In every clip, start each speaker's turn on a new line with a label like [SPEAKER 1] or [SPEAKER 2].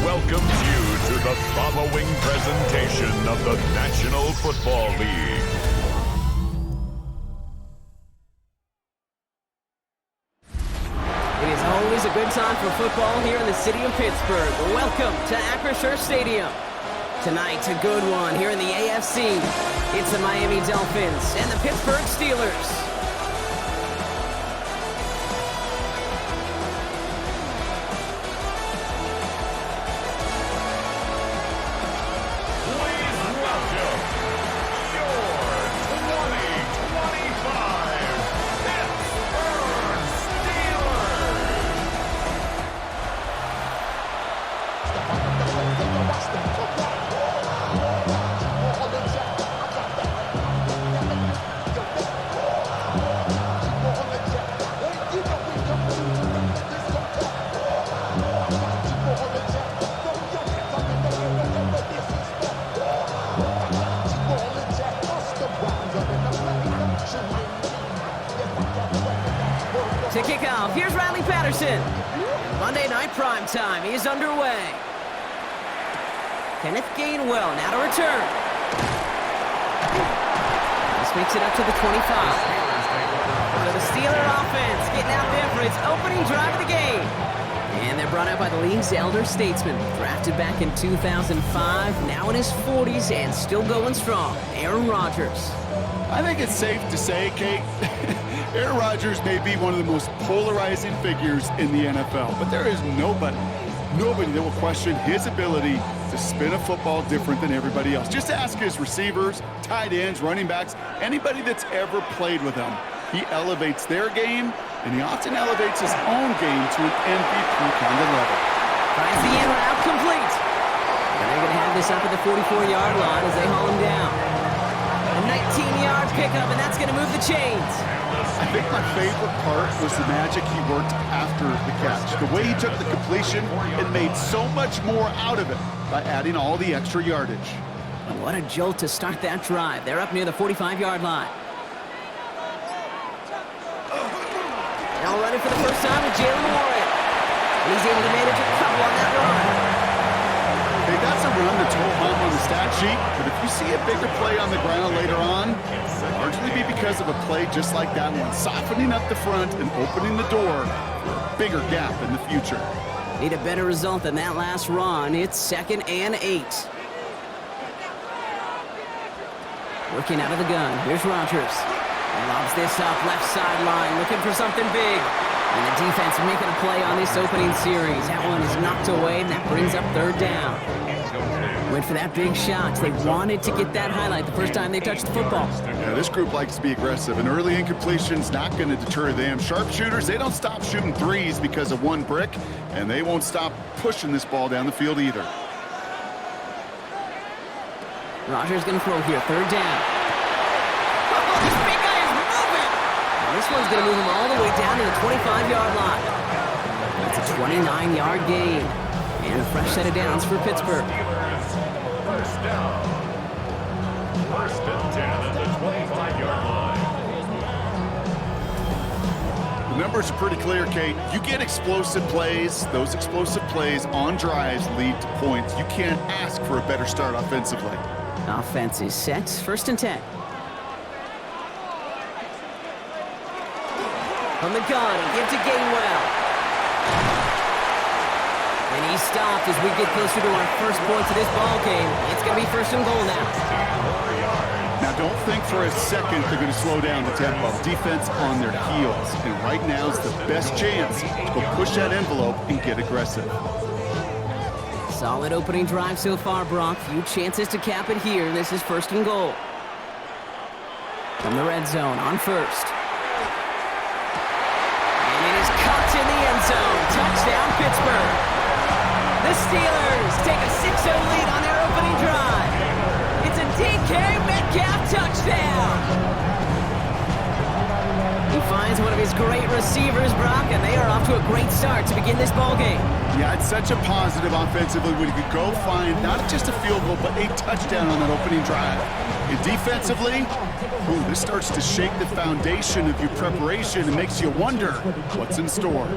[SPEAKER 1] welcomes you to the following presentation of the National Football League.
[SPEAKER 2] It is always a good time for football here in the city of Pittsburgh. Welcome to Acrisure Stadium. Tonight, a good one here in the AFC. It's the Miami Dolphins and the Pittsburgh Steelers. To kick off, here's Riley Patterson. Monday Night Primetime is underway. Kenneth Gainwell now to return. This makes it up to the 25. So the Steeler offense getting out there for its opening drive of the game. And they're brought out by the league's elder statesman. Drafted back in 2005, now in his 40s and still going strong. Aaron Rodgers.
[SPEAKER 3] I think it's safe to say, Kate, Aaron Rodgers may be one of the most polarizing figures in the NFL, but there is nobody that will question his ability to spin a football different than everybody else. Just ask his receivers, tight ends, running backs, anybody that's ever played with him. He elevates their game, and he often elevates his own game to an MVP kind of level.
[SPEAKER 2] Finds the in route complete. And they're going to have this up at the 44-yard line as they haul him down. A 19-yard pickup, and that's going to move the chains.
[SPEAKER 3] I think my favorite part was the magic he worked after the catch. The way he took the completion and made so much more out of it by adding all the extra yardage.
[SPEAKER 2] And what a jolt to start that drive. They're up near the 45-yard line. Now running for the first time with Jalen Warren. And he's able to manage a couple on that run.
[SPEAKER 3] Okay, that's a run that's home on the stat sheet, but if you see a bigger play on the ground later on, it'll largely be because of a play just like that one, softening up the front and opening the door for a bigger gap in the future.
[SPEAKER 2] Need a better result than that last run. It's 2nd and 8. Working out of the gun. Here's Rodgers. Lobs this up, left sideline, looking for something big. And the defense making a play on this opening series. That one is knocked away, and that brings up 3rd down. Went for that big shot. They wanted to get that highlight the first time they touched the football.
[SPEAKER 3] Yeah, this group likes to be aggressive, and early incompletion's not going to deter them. Sharpshooters, they don't stop shooting threes because of one brick, and they won't stop pushing this ball down the field either.
[SPEAKER 2] Rodgers going to throw here, 3rd down. Oh, this big guy is moving! And this one's going to move him all the way down to the 25-yard line. That's a 29-yard gain. And a fresh set of downs for Pittsburgh.
[SPEAKER 1] First down. 1st and 10 at the 25-yard line.
[SPEAKER 3] The numbers are pretty clear, Kate. You get explosive plays. Those explosive plays on drives lead to points. You can't ask for a better start offensively.
[SPEAKER 2] Offense is set. 1st and 10. From the gun, give to Gainwell. And he's stopped as we get closer to our first points of this ball game. It's going to be 1st and goal now.
[SPEAKER 3] Now, don't think for a second they're going to slow down the tempo. Defense on their heels. And right now is the best chance to go push that envelope and get aggressive.
[SPEAKER 2] Solid opening drive so far, Brock. Few chances to cap it here. This is 1st and goal. From the red zone on 1st. And it is caught in the end zone. Touchdown, Pittsburgh. The Steelers take a 6-0 lead on their opening drive. It's a DK Metcalf touchdown. He finds one of his great receivers, Brock, and they are off to a great start to begin this ballgame.
[SPEAKER 3] Yeah, it's such a positive offensively when you could go find not just a field goal, but a touchdown on that opening drive. And defensively, this starts to shake the foundation of your preparation and makes you wonder what's in store.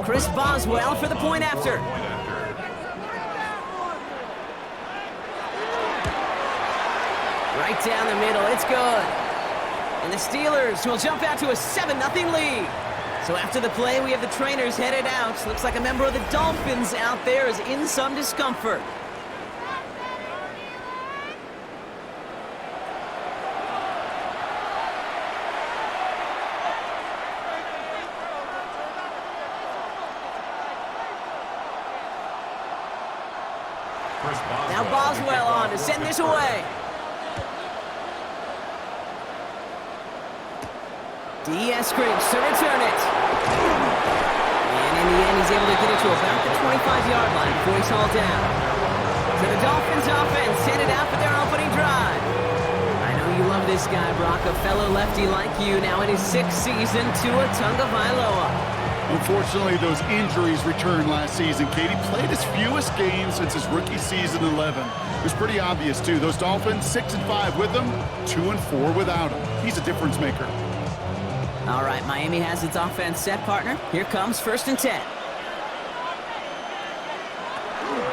[SPEAKER 2] Chris Boswell for the point after. Right down the middle, it's good. And the Steelers will jump out to a 7-0 lead. So after the play, we have the trainers headed out. Looks like a member of the Dolphins out there is in some discomfort. Now Boswell on to send this away. Acrisure to return it. And in the end, he's able to get it to about the 25-yard line before he's hauled down. So the Dolphins offense headed out for their opening drive. I know you love this guy, Brock, a fellow lefty like you, now in his 6th season, Tua Tagovailoa.
[SPEAKER 3] Unfortunately, those injuries returned last season. Katie played his fewest games since his rookie season 11. It was pretty obvious, too. Those Dolphins, 6-5 with him, 2-4 without him. He's a difference maker.
[SPEAKER 2] All right, Miami has its offense set, partner. Here comes 1st and 10.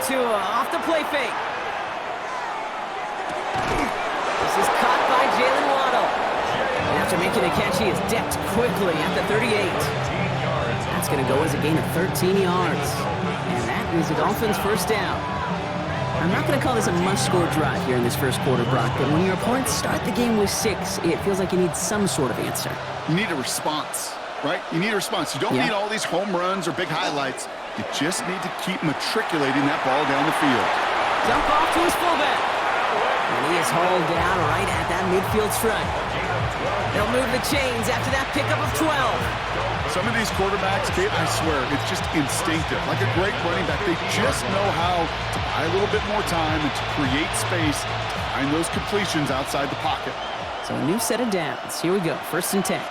[SPEAKER 2] Tua off the play fake. This is caught by Jalen Waddle. And after making a catch, he is decked quickly at the 38. That's going to go as a gain of 13 yards. And that is the Dolphins' first down. I'm not going to call this a must-score drive here in this first quarter, Brock, but when your opponents start the game with 6, it feels like you need some sort of answer.
[SPEAKER 3] You need a response, right? You need a response. You don't need all these home runs or big highlights. You just need to keep matriculating that ball down the field.
[SPEAKER 2] Dump off to his fullback. And he is hauled down right at that midfield stripe. They'll move the chains after that pickup of 12.
[SPEAKER 3] Some of these quarterbacks, Kate, I swear, it's just instinctive. Like a great running back, they just know how to buy a little bit more time and to create space to find those completions outside the pocket.
[SPEAKER 2] So a new set of downs. Here we go, 1st and 10.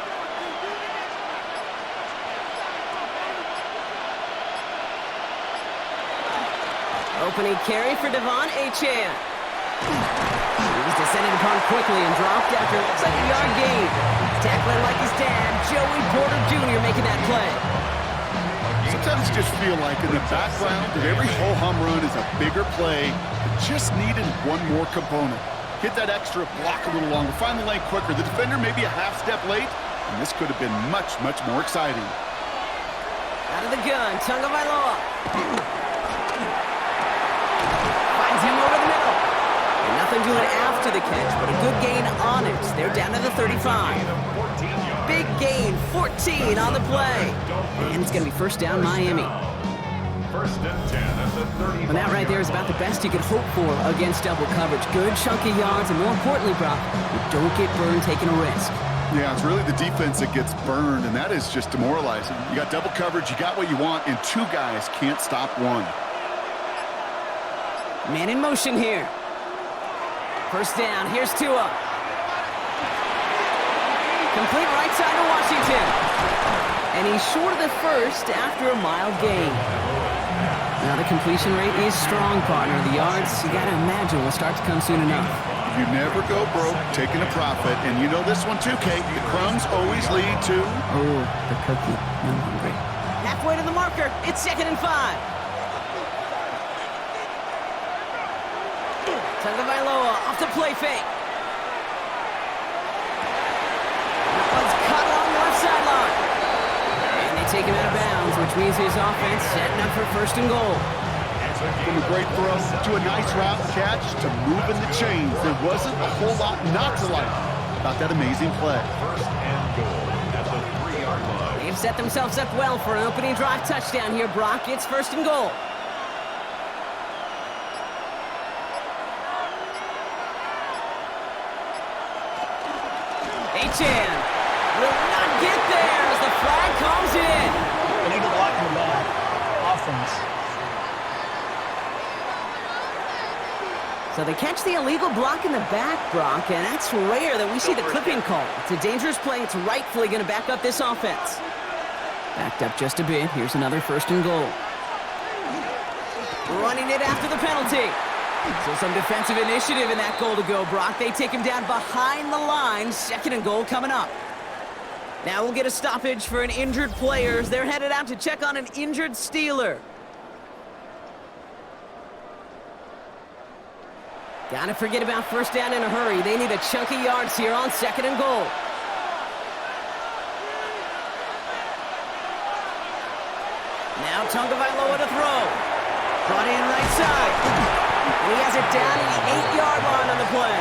[SPEAKER 2] Opening carry for Devon Achane. He's descended upon quickly and dropped after looks like a yard gain. Tackling like his dad, Joey Porter Jr. making that play.
[SPEAKER 3] Sometimes you just feel like in the background that every ho-hum run is a bigger play that just needed one more component. Hit that extra block a little longer, find the lane quicker. The defender may be a half step late, and this could have been much, much more exciting.
[SPEAKER 2] Out of the gun, Tagovailoa. Finds him over the middle. And nothing doing after the catch, but a good gain on it. They're down to the 35. Big gain, 14 on the play. And it's going to be 1st down, Miami.
[SPEAKER 1] 1st and 10 at the 30.
[SPEAKER 2] Well, that right there is about the best you could hope for against double coverage. Good chunky yards, and more importantly, Brock, you don't get burned taking a risk.
[SPEAKER 3] Yeah, it's really the defense that gets burned, and that is just demoralizing. You got double coverage, you got what you want, and 2 guys can't stop one.
[SPEAKER 2] Man in motion here. 1st down, here's Tua. Complete right side to Washington. And he's short of the 1st after a mild gain. Now the completion rate is strong, partner. The yards, you got to imagine, will start to come soon enough.
[SPEAKER 3] You never go broke taking a profit, and you know this one too, Kate. The crumbs always lead to...
[SPEAKER 2] Oh, the cookie. I'm hungry. Halfway to the marker. It's 2nd and 5. Tagovailoa off the play fake. That one's cut along the left sideline. And they take him out of bounds, which means his offense setting up for 1st and goal.
[SPEAKER 3] From a great throw to a nice route catch to moving the chains. There wasn't a whole lot not to like about that amazing play.
[SPEAKER 1] 1st and goal at the 3-yard line.
[SPEAKER 2] They've set themselves up well for an opening drive touchdown here, Brock. It's 1st and goal. Achane will not get there as the flag comes in.
[SPEAKER 4] Illegal block in the back. Offense.
[SPEAKER 2] So they catch the illegal block in the back, Brock, and that's rare that we see the clipping call. It's a dangerous play. It's rightfully going to back up this offense. Backed up just a bit. Here's another 1st and goal. Running it after the penalty. So some defensive initiative in that goal to go, Brock. They take him down behind the line. 2nd and goal coming up. Now we'll get a stoppage for an injured player as they're headed out to check on an injured Steeler. Gotta forget about 1st down in a hurry. They need a chunky yards here on 2nd and goal. Now Tagovailoa to throw. Brought in right side. And he has it down at the 8-yard line on the play.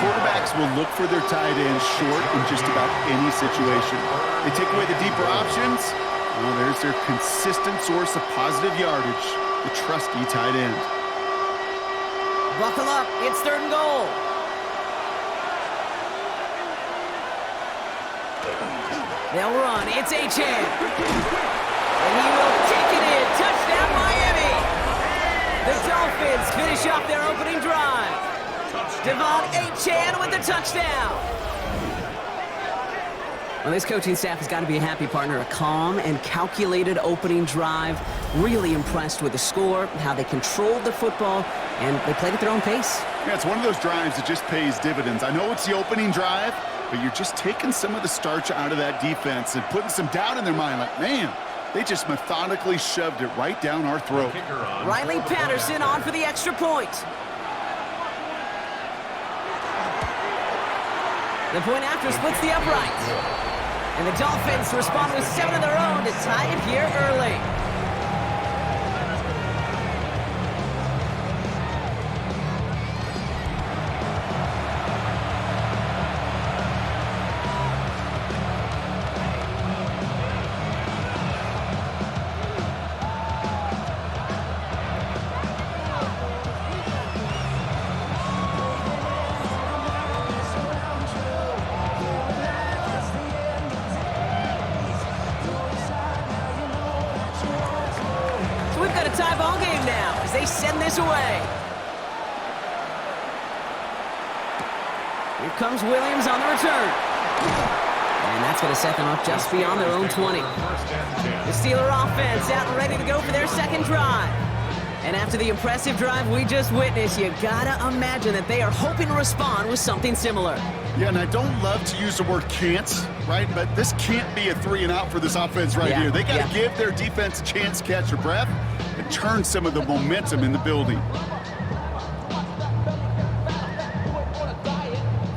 [SPEAKER 3] Quarterbacks will look for their tight ends short in just about any situation. They take away the deeper options. Well, there's their consistent source of positive yardage, the trusty tight end.
[SPEAKER 2] Buckle up. It's 3rd and goal. They'll run. It's Achane. And he will take it in. Touchdown, Miami. The Dolphins finish off their opening drive. Devon Achane with the touchdown. Well, this coaching staff has got to be a happy partner. A calm and calculated opening drive. Really impressed with the score, how they controlled the football, and they played at their own pace.
[SPEAKER 3] Yeah, it's one of those drives that just pays dividends. I know it's the opening drive, but you're just taking some of the starch out of that defense and putting some doubt in their mind. Like, man, they just methodically shoved it right down our throat.
[SPEAKER 2] Riley Patterson on for the extra point. The point after splits the uprights. And the Dolphins respond with 7 of their own to tie it here early. Tie ball game now as they send this away. Here comes Williams on the return. And that's going to set them up just beyond their own 20. The Steeler offense out and ready to go for their 2nd drive. And after the impressive drive we just witnessed, you gotta imagine that they are hoping to respond with something similar.
[SPEAKER 3] Yeah, and I don't love to use the word can't, right? But this can't be a 3-and-out for this offense right here. They got to give their defense a chance to catch their breath and turn some of the momentum in the building.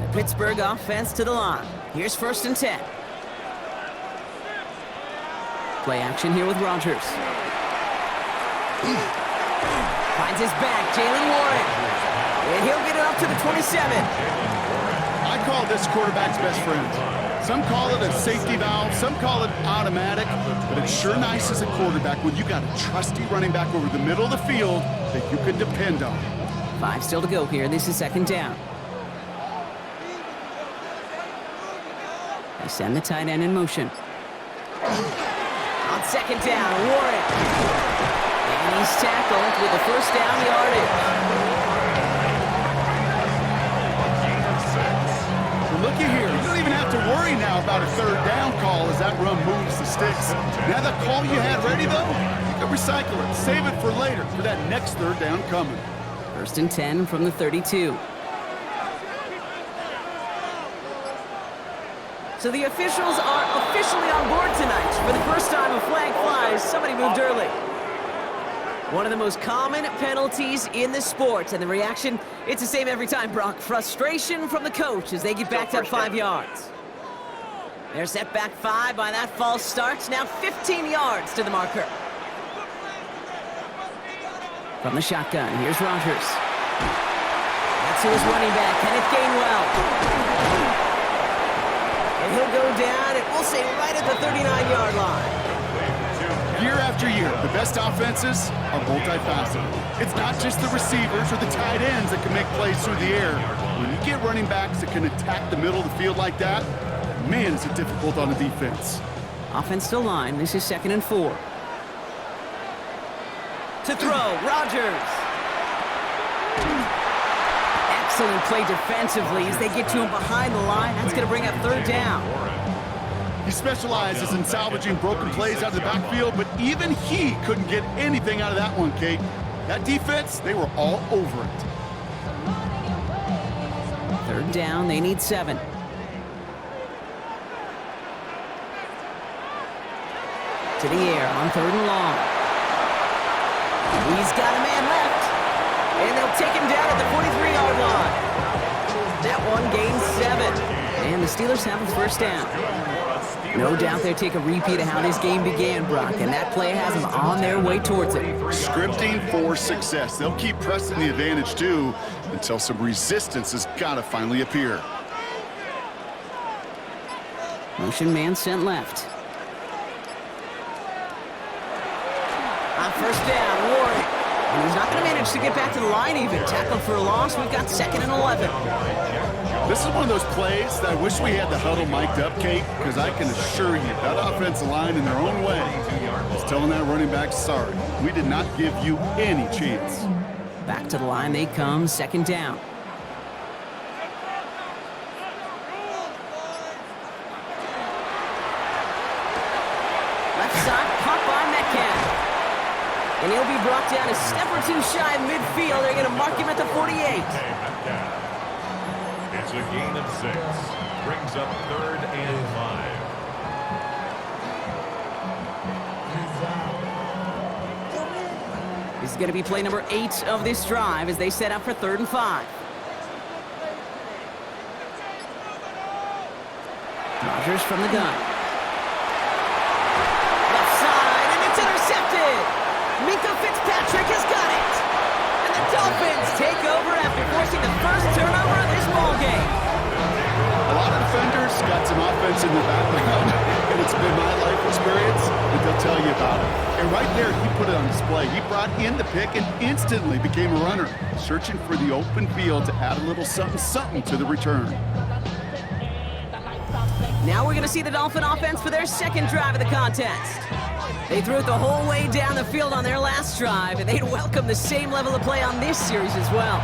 [SPEAKER 2] The Pittsburgh offense to the line. Here's 1st and 10. Play action here with Rodgers. Finds his back, Jalen Warren. And he'll get it up to the 27.
[SPEAKER 3] I call this quarterback's best friend. Some call it a safety valve, some call it automatic, but it's sure nice as a quarterback when you got a trusty running back over the middle of the field that you can depend on.
[SPEAKER 2] 5 still to go here. This is 2nd down. They send the tight end in motion. On 2nd down, Warren. And he's tackled with the 1st down yardage.
[SPEAKER 3] Looky here, you don't even have to worry now about a 3rd down call as that run moves the sticks. Now that call you had ready, though, you can recycle it, save it for later, for that next 3rd down coming.
[SPEAKER 2] 1st and 10 from the 32. So the officials are officially on board tonight. For the first time a flag flies, somebody moved early. One of the most common penalties in the sport, and the reaction, it's the same every time, Brock. Frustration from the coach as they get backed up 5 yards. They're set back 5 by that false start. Now 15 yards to the marker. From the shotgun, here's Rodgers. That's to his running back, Kenneth Gainwell. And he'll go down, and we'll say right at the 39-yard line.
[SPEAKER 3] Year after year, the best offenses are multifaceted. It's not just the receivers or the tight ends that can make plays through the air. When you get running backs that can attack the middle of the field like that, man, is it difficult on the defense.
[SPEAKER 2] Offense to line. This is 2nd and 4. To throw, Rodgers. Excellent play defensively as they get to him behind the line. That's going to bring up third down.
[SPEAKER 3] He specializes in salvaging broken plays out of the backfield, but even he couldn't get anything out of that one, Kate. That defense, they were all over it.
[SPEAKER 2] Third down, they need 7. To the air on 3rd and long. He's got a man left. And they'll take him down at the 43-yard line. That one gains 7. And the Steelers have a first down. No doubt they take a repeat of how this game began, Brock, and that play has them on their way towards it.
[SPEAKER 3] Scripting for success. They'll keep pressing the advantage, too, until some resistance has got to finally appear.
[SPEAKER 2] Motion man sent left. On first down, Warren. And he's not going to manage to get back to the line even. Tackled for a loss. We've got 2nd and 11.
[SPEAKER 3] This is one of those plays that I wish we had the huddle mic'd up, Kate, because I can assure you that offensive line in their own way is telling that running back, sorry, we did not give you any chance.
[SPEAKER 2] Back to the line they come, 2nd down. Left side, caught by Metcalf. And he'll be brought down a step or two shy of midfield. They're going to mark him at the 48.
[SPEAKER 1] It's a gain of 6. Brings up 3rd and 5.
[SPEAKER 2] This is going to be play number 8 of this drive as they set up for 3rd and 5. Rodgers from the gun. Left side, and it's intercepted. Minka Fitzpatrick has got it. And the Dolphins take over after forcing the first turnover of this ballgame.
[SPEAKER 3] A lot of defenders got some offense in the background, and it's been my life experience that they'll tell you about it. And right there, he put it on display. He brought in the pick and instantly became a runner, searching for the open field to add a little something to the return.
[SPEAKER 2] Now we're going to see the Dolphin offense for their 2nd drive of the contest. They threw it the whole way down the field on their last drive, and they'd welcome the same level of play on this series as well.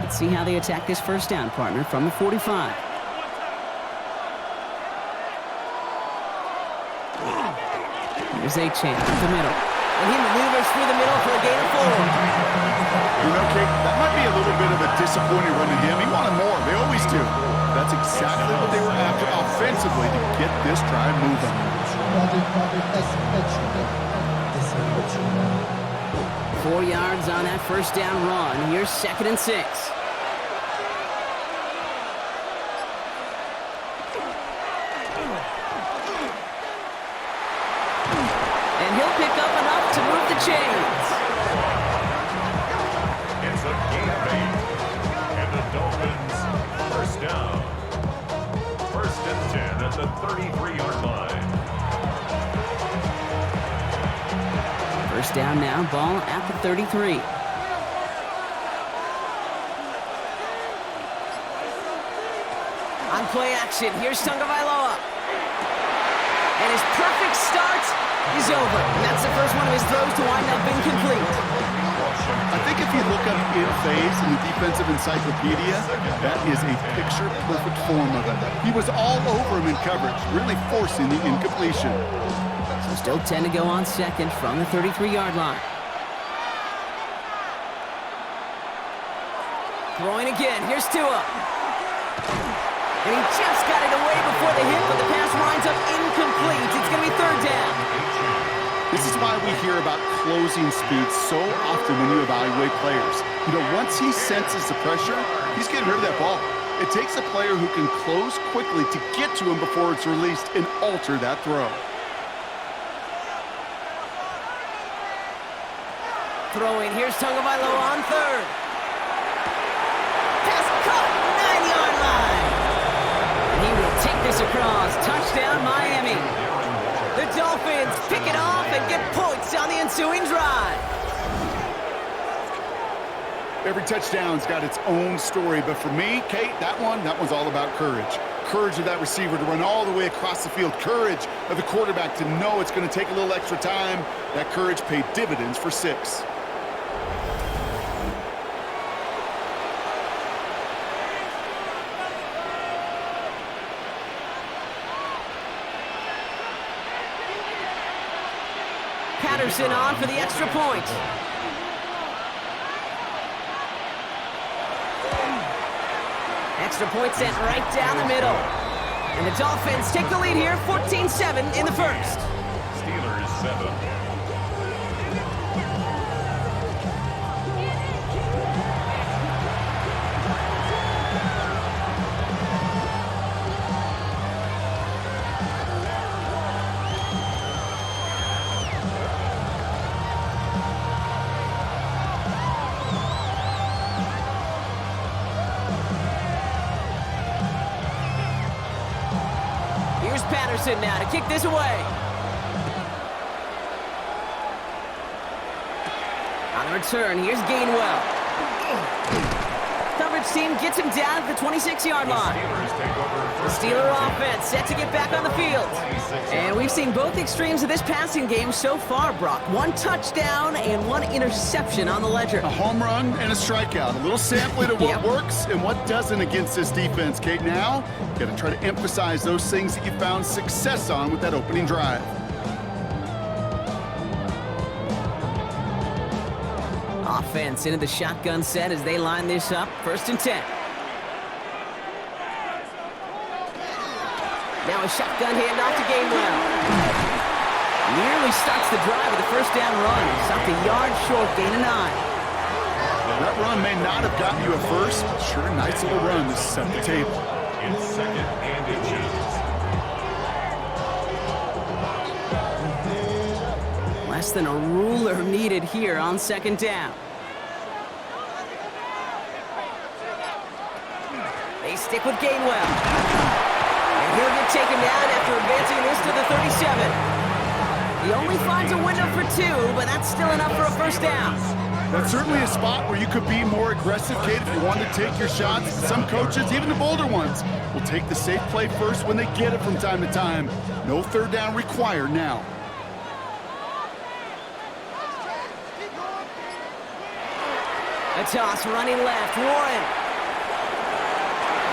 [SPEAKER 2] Let's see how they attack this first down, partner, from the 45. Here's a chance up the middle. And he maneuvers through the middle for a gain of 4.
[SPEAKER 3] You know, Kate, that might be a little bit of a disappointing run to him. He wanted more. They always do. That's exactly what they were after offensively to get this drive moving.
[SPEAKER 2] 4 yards on that first down run. Here's 2nd and 6. And he'll pick up enough to move the chains.
[SPEAKER 1] It's a gain of 8. And the Dolphins, first down. 1st and 10 at the 33-yard line.
[SPEAKER 2] First down now, ball at the 33. On play action, here's Tagovailoa. And his perfect start is over. And that's the first one of his throws to wind up incomplete.
[SPEAKER 3] I think if you look up in phase in the defensive encyclopedia, that is a picture-perfect form of it. He was all over him in coverage, really forcing the incompletion.
[SPEAKER 2] So still 10 to go on 2nd from the 33-yard line. Throwing again. Here's Tua. And he just got it away before the hit, but the pass winds up incomplete. It's going to be 3rd down.
[SPEAKER 3] This is why we hear about closing speed so often when you evaluate players. You know, once he senses the pressure, he's getting rid of that ball. It takes a player who can close quickly to get to him before it's released and alter that throw.
[SPEAKER 2] Throwing. Here's Tagovailoa on 3rd. Pass caught. 9-yard line. And he will take this across. Touchdown, Miami. The Dolphins pick it off and get points on the ensuing drive.
[SPEAKER 3] Every touchdown's got its own story, but for me, Kate, that one's all about courage. Courage of that receiver to run all the way across the field. Courage of the quarterback to know it's going to take a little extra time. That courage paid dividends for 6.
[SPEAKER 2] Patterson on for the extra point. Extra point sent right down the middle. And the Dolphins take the lead here, 14-7 in the first.
[SPEAKER 1] Steelers 7.
[SPEAKER 2] Patterson now to kick this away. On the return, here's Gainwell. Coverage team gets him down at the 26-yard line. The Steeler offense set to get back on the field. And we've seen both extremes of this passing game so far, Brock. 1 touchdown and 1 interception on the ledger.
[SPEAKER 3] A home run and a strikeout. A little sampling of what works and what doesn't against this defense, Kate. Now, you got to try to emphasize those things that you found success on with that opening drive.
[SPEAKER 2] Offense into the shotgun set as they line this up. 1st and 10. Now a shotgun handoff to Gainwell. Nearly starts the drive with a 1st down run. Stopped a yard short, gain of 9.
[SPEAKER 3] That run may not have gotten you a first. Sure, nice little run to set the table.
[SPEAKER 1] In 2nd and inches.
[SPEAKER 2] Less than a ruler needed here on 2nd down. They stick with Gainwell. And he'll get taken down after advancing this to the 37. He only finds a window for 2, but that's still enough for a 1st down.
[SPEAKER 3] That's certainly a spot where you could be more aggressive, Kate, if you want to take your shots. Some coaches, even the bolder ones, will take the safe play first when they get it from time to time. No 3rd down required now.
[SPEAKER 2] A toss running left, Warren.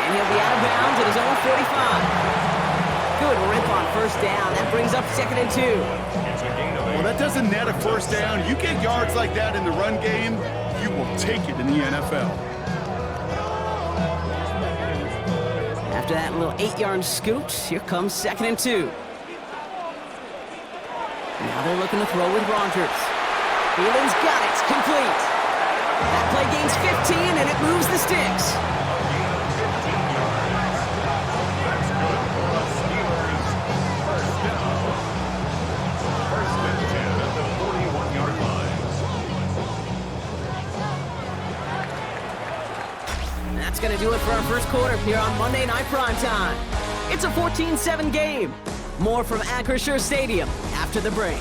[SPEAKER 2] And he'll be out of bounds at his own 45. Good rip on 1st down. That brings up 2nd and 2.
[SPEAKER 1] It's a gain of 8.
[SPEAKER 3] Well, that doesn't net a 1st down. You get yards like that in the run game, you will take it in the NFL.
[SPEAKER 2] After that little 8-yard scoot, here comes 2nd and 2. Now they're looking to throw with Rodgers. Thielens got it. Complete. That play gains 15, and it moves the sticks.
[SPEAKER 1] That's good for the Steelers. 1st down. 1st and 10 at the 41-yard line.
[SPEAKER 2] That's going to do it for our first quarter here on Monday Night Primetime. It's a 14-7 game. More from Acrisure Stadium after the break.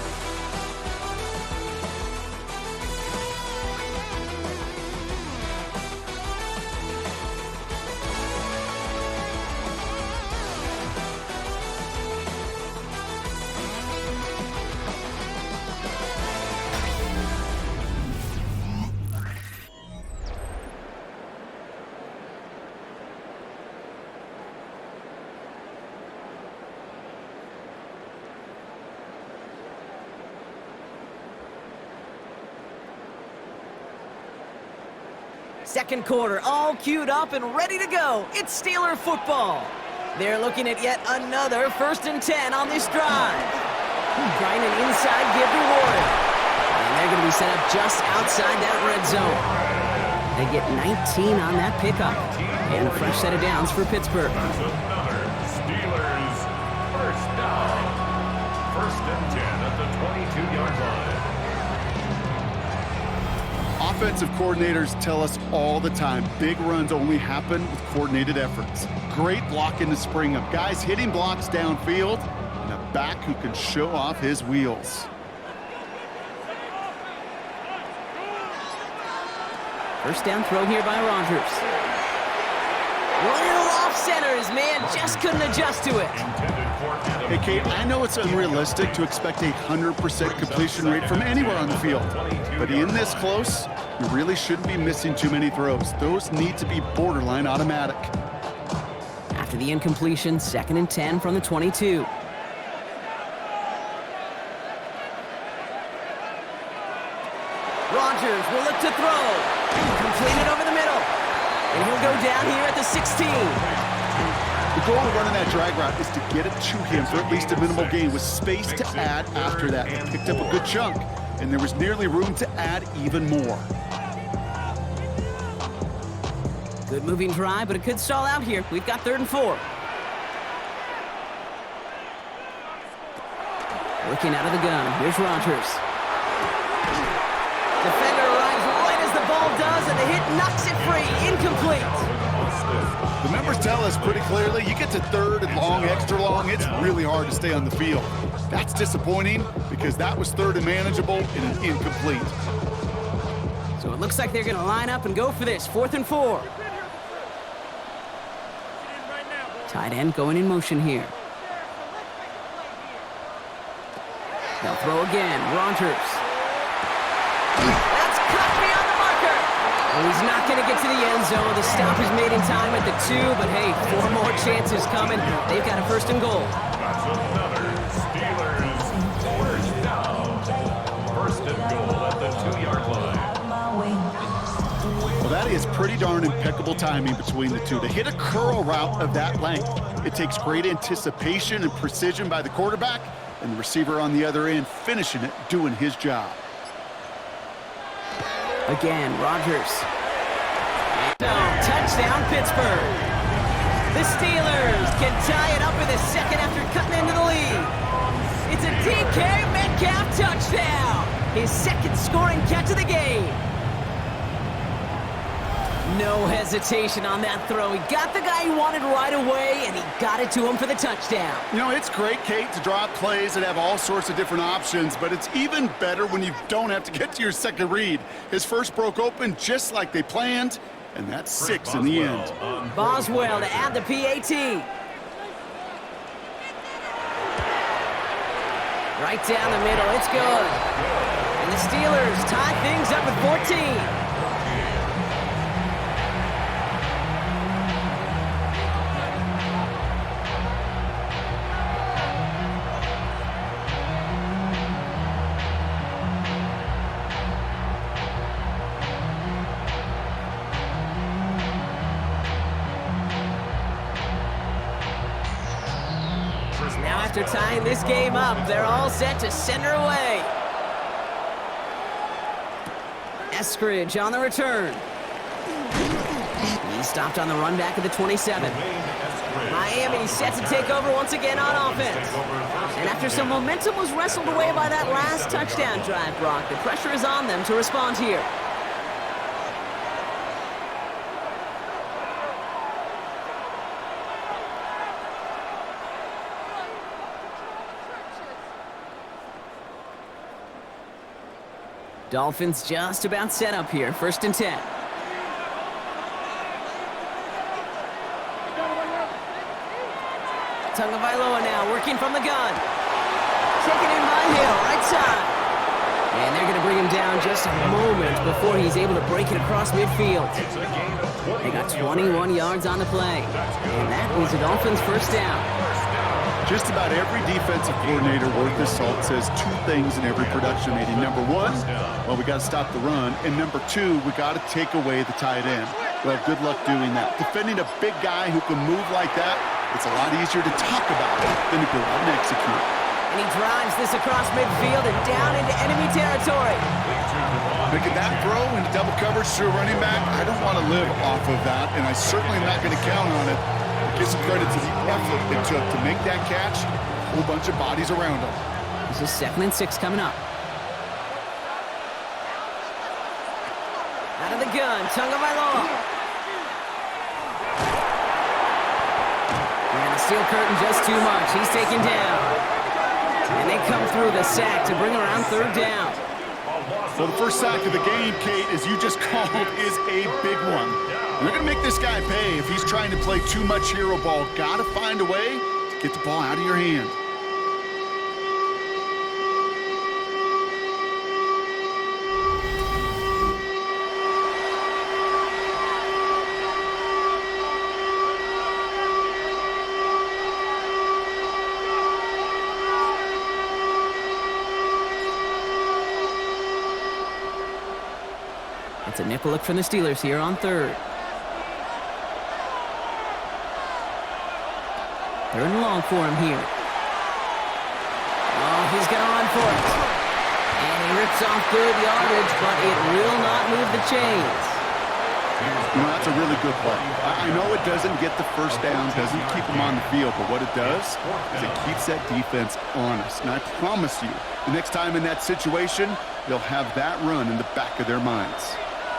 [SPEAKER 2] Second quarter, all queued up and ready to go. It's Steeler football. They're looking at yet another 1st and 10 on this drive. Trying an inside give to Warren. And they're going to be set up just outside that red zone. They get 19 on that pickup. And a fresh set of downs for Pittsburgh.
[SPEAKER 1] That's another Steelers 1st down. 1st and 10 at the 22-yard line.
[SPEAKER 3] Offensive coordinators tell us all the time, big runs only happen with coordinated efforts. Great block in the spring up. Guys hitting blocks downfield, and a back who can show off his wheels.
[SPEAKER 2] First down throw here by Rodgers. Little off center. His man just couldn't adjust to it.
[SPEAKER 3] Hey, Kate, I know it's unrealistic to expect a 100% completion rate from anywhere on the field. But in this close, you really shouldn't be missing too many throws. Those need to be borderline automatic.
[SPEAKER 2] After the incompletion, 2nd and 10 from the 22. Rodgers will look to throw. Completed over the middle. And he'll go down here at the 16.
[SPEAKER 3] The goal of running that drag route is to get it to him for at least a minimal gain with space to add after that. He picked up a good chunk, and there was nearly room to add even more.
[SPEAKER 2] Good moving drive, but it could stall out here. We've got 3rd and 4. Working out of the gun. Here's Rodgers. Defender arrives right as the ball does, and the hit knocks it free. Incomplete.
[SPEAKER 3] The numbers tell us pretty clearly, you get to 3rd and long, extra long, it's really hard to stay on the field. That's disappointing because that was 3rd and manageable and an incomplete.
[SPEAKER 2] So it looks like they're going to line up and go for this. 4th and 4. Tight end going in motion here. They'll throw again. Rodgers. That's cut beyond the marker. Well, he's not going to get to the end zone. The stop is made in time at the 2, but hey, 4 more chances coming. They've got a 1st and goal.
[SPEAKER 1] That's another Steelers first down. 1st and goal at the 2-yard line.
[SPEAKER 3] Well, that is pretty darn impeccable timing between the two. To hit a curl route of that length, it takes great anticipation and precision by the quarterback, and the receiver on the other end finishing it, doing his job.
[SPEAKER 2] Again, Rodgers. No, touchdown, Pittsburgh. The Steelers can tie it up in the 2nd after cutting into the lead. It's a DK Metcalf touchdown. His 2nd scoring catch of the game. No hesitation on that throw. He got the guy he wanted right away, and he got it to him for the touchdown.
[SPEAKER 3] You know, it's great, Kate, to draw up plays that have all sorts of different options, but it's even better when you don't have to get to your 2nd read. His first broke open just like they planned, and that's 6 in the end.
[SPEAKER 2] Boswell to add the PAT. Right down the middle. It's good. And the Steelers tie things up at 14. Now after tying this game up, they're all set to send her away. Acrisure on the return. He stopped on the run back at the 27. Miami set to take over once again on offense. And after some momentum was wrestled away by that last touchdown drive, Brock, the pressure is on them to respond here. Dolphins just about set up here. 1st and 10. Tagovailoa now working from the gun. Taken in by Hill, right side. And they're going to bring him down just a moment before he's able to break it across midfield. They got 21 yards on the play. And that is the Dolphins' 1st down.
[SPEAKER 3] Just about every defensive coordinator worth his salt says 2 things in every production meeting. Number 1, well, we got to stop the run. And number 2, we got to take away the tight end. Well, good luck doing that. Defending a big guy who can move like that, it's a lot easier to talk about than to go out and execute.
[SPEAKER 2] And he drives this across midfield and down into enemy territory.
[SPEAKER 3] Making that throw into double coverage to a running back, I don't want to live off of that, and I certainly am not going to count on it. Give some credit to the effort it took to make that catch. A whole bunch of bodies around him.
[SPEAKER 2] This is 2nd and 6 coming up. Out of the gun, Tagovailoa. And the steel curtain just too much. He's taken down. And they come through the sack to bring around 3rd down.
[SPEAKER 3] Well, the first sack of the game, Kate, as you just called, is a big one. And they're going to make this guy pay if he's trying to play too much hero ball. Got to find a way to get the ball out of your hand.
[SPEAKER 2] It's a nickel look from the Steelers here on third. Third and long for him here. Oh, he's going to run for it. And he rips off good yardage, but it will not move the chains.
[SPEAKER 3] You know, that's a really good play. I know it doesn't get the first down, doesn't keep them on the field, but what it does is it keeps that defense honest. And I promise you, the next time in that situation, they'll have that run in the back of their minds.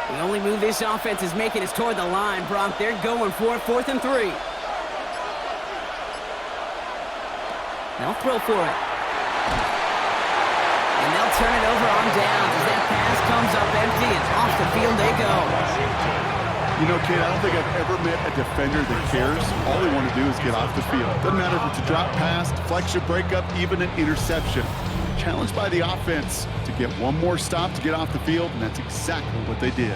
[SPEAKER 2] The only move this offense is making is toward the line, Brock. They're going for it, 4th and 3. They'll throw for it. And they'll turn it over on downs as that pass comes up empty and off the field they go.
[SPEAKER 3] You know, Kate, I don't think I've ever met a defender that cares. All they want to do is get off the field. Doesn't matter if it's a drop pass, deflection, breakup, even an interception. Challenged by the offense to get one more stop to get off the field, and that's exactly what they did.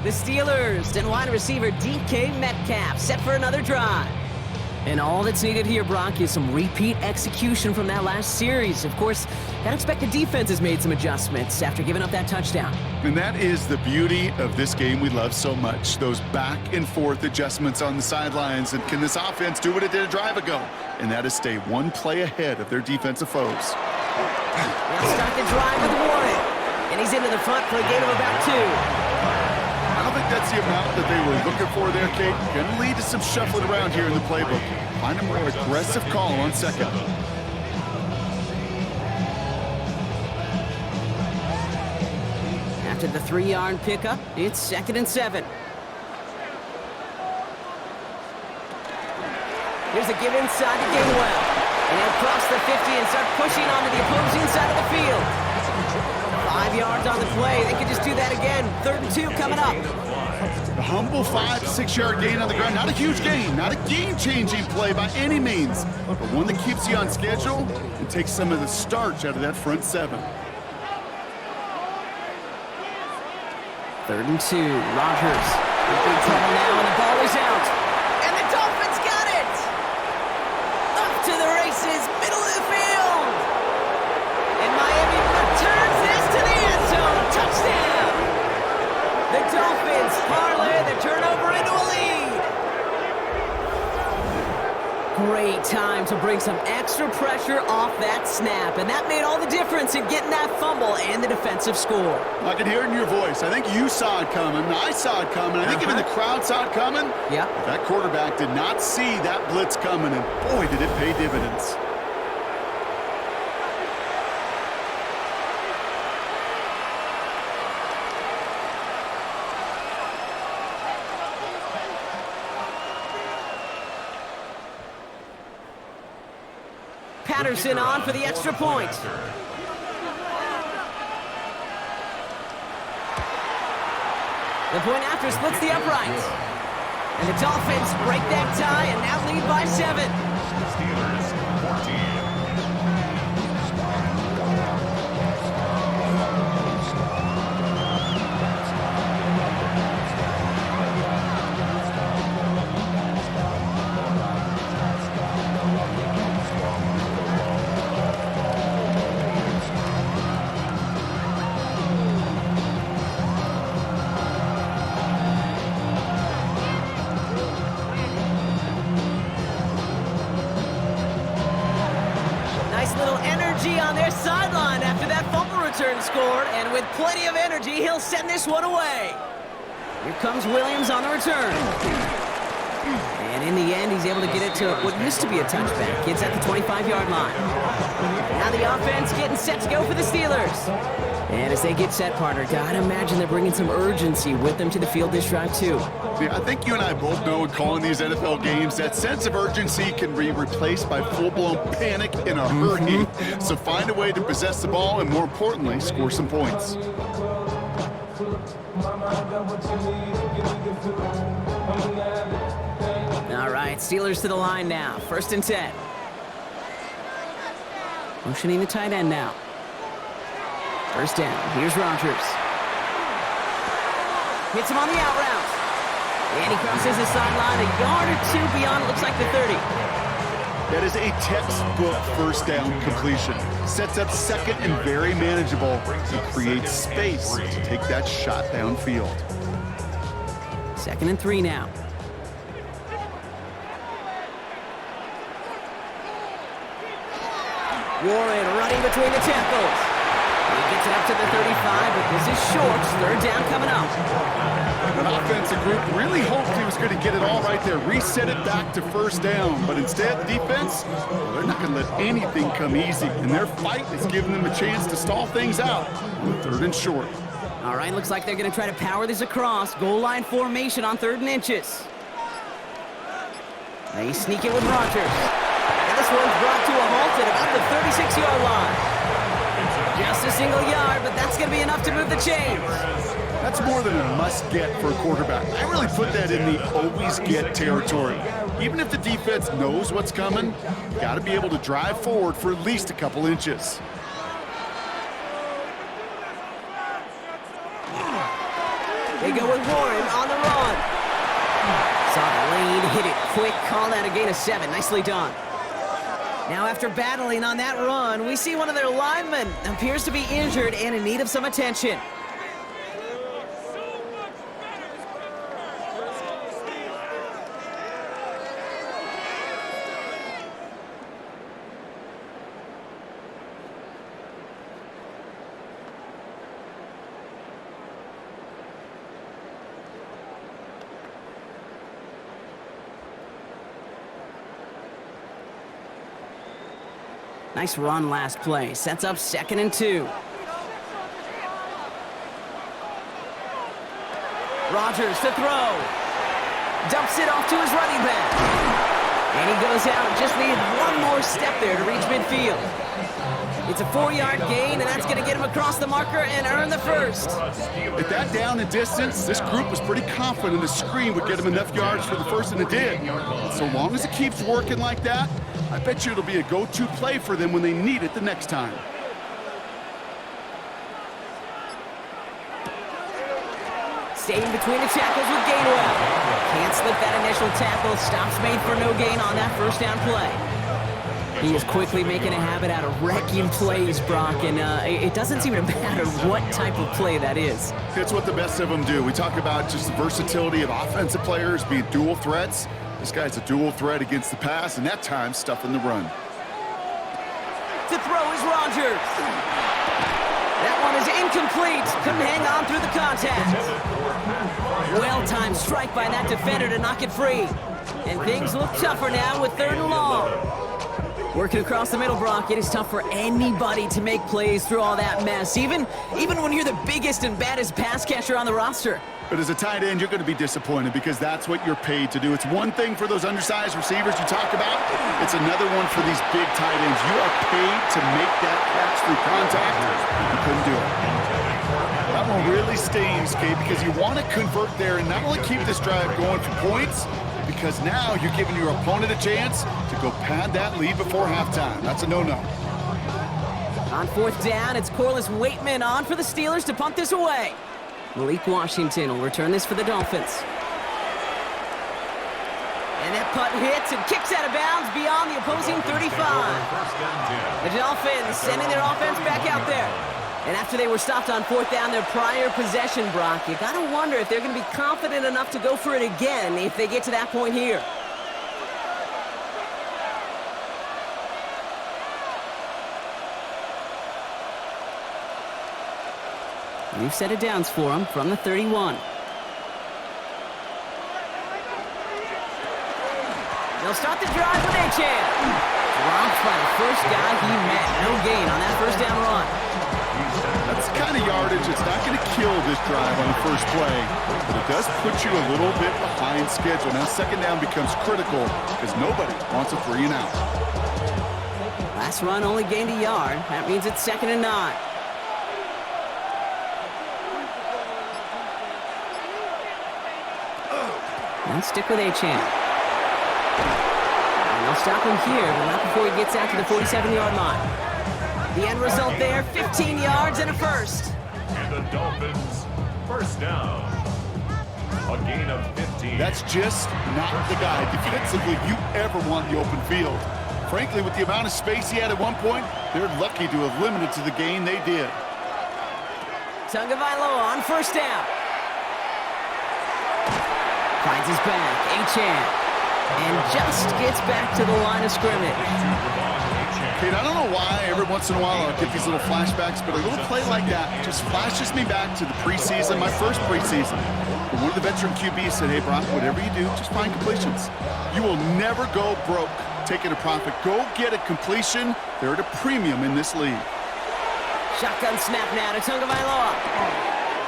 [SPEAKER 2] The Steelers and wide receiver DK Metcalf set for another drive. And all that's needed here, Brock, is some repeat execution from that last series. Of course, I'd expect the defense has made some adjustments after giving up that touchdown.
[SPEAKER 3] And that is the beauty of this game we love so much, those back and forth adjustments on the sidelines. And can this offense do what it did a drive ago? And that is stay one play ahead of their defensive foes.
[SPEAKER 2] They'll start the drive with Warren. And he's into the front for a gain of about 2.
[SPEAKER 3] I don't think that's the amount that they were looking for there, Kate. Going to lead to some shuffling around here in the playbook. Find a more aggressive call on second.
[SPEAKER 2] After the 3-yard pickup, it's 2nd and 7. Here's a give inside to Gainwell. And he'll cross the 50 and start pushing onto the opposing side of the field. 5 yards on the play. They could just do that again. 3rd and 2 coming up.
[SPEAKER 3] A humble 5 to 6 yard gain on the ground. Not a huge gain, not a game-changing play by any means, but one that keeps you on schedule and takes some of the starch out of that front 7.
[SPEAKER 2] 3rd and 2. Rodgers. Big trouble now, and the ball is out. And the Dolphins got it! Up to the races, middle of the field. And Miami returns this to the end zone. Touchdown! The Dolphins parlay the turnover into a lead. Great time to bring some extra pressure off that snap, and that made all the difference in getting that fumble and the defensive score.
[SPEAKER 3] I can hear it in your voice. I think you saw it coming. I saw it coming. I think even the crowd saw it coming.
[SPEAKER 2] Yeah.
[SPEAKER 3] That quarterback did not see that blitz coming, and boy, did it pay dividends.
[SPEAKER 2] Patterson on for the extra point. The point after splits the uprights. And the Dolphins break that tie and now lead by 7.
[SPEAKER 1] Steelers 14.
[SPEAKER 2] On their sideline after that fumble return scored, and with plenty of energy, he'll send this one away. Here comes Williams on the return. And in the end, he's able to get it to what used to be a touchback. It's at the 25-yard line. Now the offense getting set to go for the Steelers. And as they get set, partner, gotta imagine they're bringing some urgency with them to the field this drive, too.
[SPEAKER 3] Yeah, I think you and I both know in calling these NFL games, that sense of urgency can be replaced by full-blown panic in a hurry. So find a way to possess the ball and, more importantly, score some points.
[SPEAKER 2] All right, Steelers to the line now. 1st and 10. Motioning the tight end now. 1st down. Here's Rodgers. Hits him on the out route. And he crosses the sideline a yard or two beyond, it looks like the 30.
[SPEAKER 3] That is a textbook 1st down completion. Sets up 2nd and very manageable and creates space to take that shot downfield.
[SPEAKER 2] 2nd and 3 now. Warren running between the tackles. He gets it up to the 35, but this is short. 3rd down coming up.
[SPEAKER 3] An offensive group really hoped he was going to get it all right there, reset it back to 1st down. But instead, the defense, well, they're not going to let anything come easy. And their fight is giving them a chance to stall things out on 3rd and short.
[SPEAKER 2] All right, looks like they're going to try to power this across. Goal line formation on 3rd and inches. They sneak it with Rodgers. And this one's brought to a halt at about the 36-yard line. Just a single yard, but that's going to be enough to move the chains.
[SPEAKER 3] That's more than a must-get for a quarterback. I really put that in the always-get territory. Even if the defense knows what's coming, you got to be able to drive forward for at least a couple inches.
[SPEAKER 2] They go with Warren on the run. Saw the lane, hit it quick, call that a gain of 7. Nicely done. Now after battling on that run, we see one of their linemen appears to be injured and in need of some attention. Nice run last play. Sets up 2nd and 2. Rodgers to throw. Dumps it off to his running back. And he goes out. Just needed one more step there to reach midfield. It's a 4-yard gain, and that's going to get him across the marker and earn the 1st.
[SPEAKER 3] With that down and distance, this group was pretty confident the screen would get him enough yards for the 1st, and it did. And so long as it keeps working like that, I bet you it'll be a go-to play for them when they need it the next time.
[SPEAKER 2] Staying between the tackles with Gainwell. Can't slip that initial tackle. Stops made for no gain on that 1st down play. He is quickly making a habit out of wrecking plays, Brock, and it doesn't seem to matter what type of play that is.
[SPEAKER 3] It's what the best of them do. We talk about just the versatility of offensive players being dual threats. This guy's a dual threat against the pass, and that time stuffing the run.
[SPEAKER 2] To throw is Rodgers. That one is incomplete. Couldn't hang on through the contact. Well-timed strike by that defender to knock it free. And things look tougher now with 3rd and long. Working across the middle, Brock, it is tough for anybody to make plays through all that mess, even when you're the biggest and baddest pass catcher on the roster.
[SPEAKER 3] But as a tight end, you're going to be disappointed because that's what you're paid to do. It's one thing for those undersized receivers you talk about. It's another one for these big tight ends. You are paid to make that catch through contact. You couldn't do it. That one really stings, Kate, because you want to convert there and not only keep this drive going for points, because now you're giving your opponent a chance to go pad that lead before halftime. That's a no-no.
[SPEAKER 2] On 4th down, it's Corliss Waitman on for the Steelers to punt this away. Malik Washington will return this for the Dolphins. And that punt hits and kicks out of bounds beyond the opposing 35. The Dolphins sending their offense back out there. And after they were stopped on 4th down, their prior possession, Brock, you got to wonder if they're going to be confident enough to go for it again if they get to that point here. New set of downs for them from the 31. They'll start the drive with Achan. Dropped by the first guy he met. No gain on that first down run.
[SPEAKER 3] That's the kind of yardage that's not going to kill this drive on the first play, but it does put you a little bit behind schedule. Now second down becomes critical because nobody wants a 3 and out.
[SPEAKER 2] Last run only gained a yard. That means it's 2nd and 9. They'll stick with Achan. And they'll stop him here, but not before he gets out to the 47-yard line. The end result there, 15 yards and a first.
[SPEAKER 1] And the Dolphins, first down. A gain of 15.
[SPEAKER 3] That's just not the guy defensively you ever want in the open field. Frankly, with the amount of space he had at one point, they're lucky to have limited to the gain they did.
[SPEAKER 2] Tagovailoa on first down. Finds his back, Achan, and just gets back to the line of scrimmage.
[SPEAKER 3] Kate, I don't know why every once in a while I'll get these little flashbacks, but a little play like that just flashes me back to the preseason, my first preseason. When one of the veteran QBs said, hey, Brock, whatever you do, just find completions. You will never go broke taking a profit. Go get a completion. They're at a premium in this league.
[SPEAKER 2] Shotgun snap now to Tagovailoa.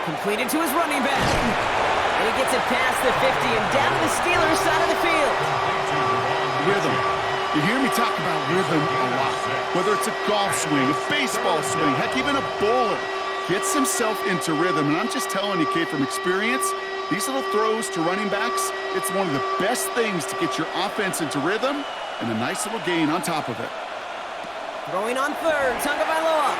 [SPEAKER 2] Completed to his running back. And he gets it past the 50 and down to the Steelers side of the field.
[SPEAKER 3] Rhythm. You hear me talk about rhythm a lot. Whether it's a golf swing, a baseball swing, heck, even a bowler gets himself into rhythm. And I'm just telling you, Kate, from experience, these little throws to running backs, it's one of the best things to get your offense into rhythm and a nice little gain on top of it.
[SPEAKER 2] Throwing on third, Tagovailoa.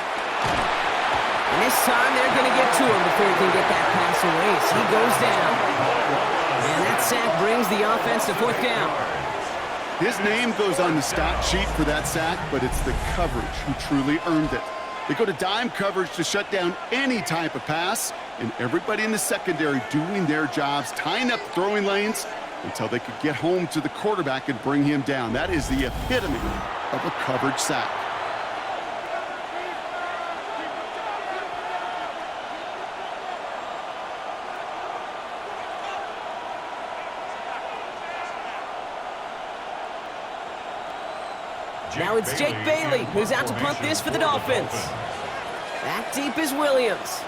[SPEAKER 2] And this time they're going to get to him before he can get that pass away. So he goes down. And that sack brings the offense to 4th down.
[SPEAKER 3] His name goes on the stat sheet for that sack, but it's the coverage who truly earned it. They go to dime coverage to shut down any type of pass, and everybody in the secondary doing their jobs, tying up throwing lanes until they could get home to the quarterback and bring him down. That is the epitome of a coverage sack.
[SPEAKER 2] Now it's Jake Bailey, who's out to punt this for the Dolphins. Back deep is Williams.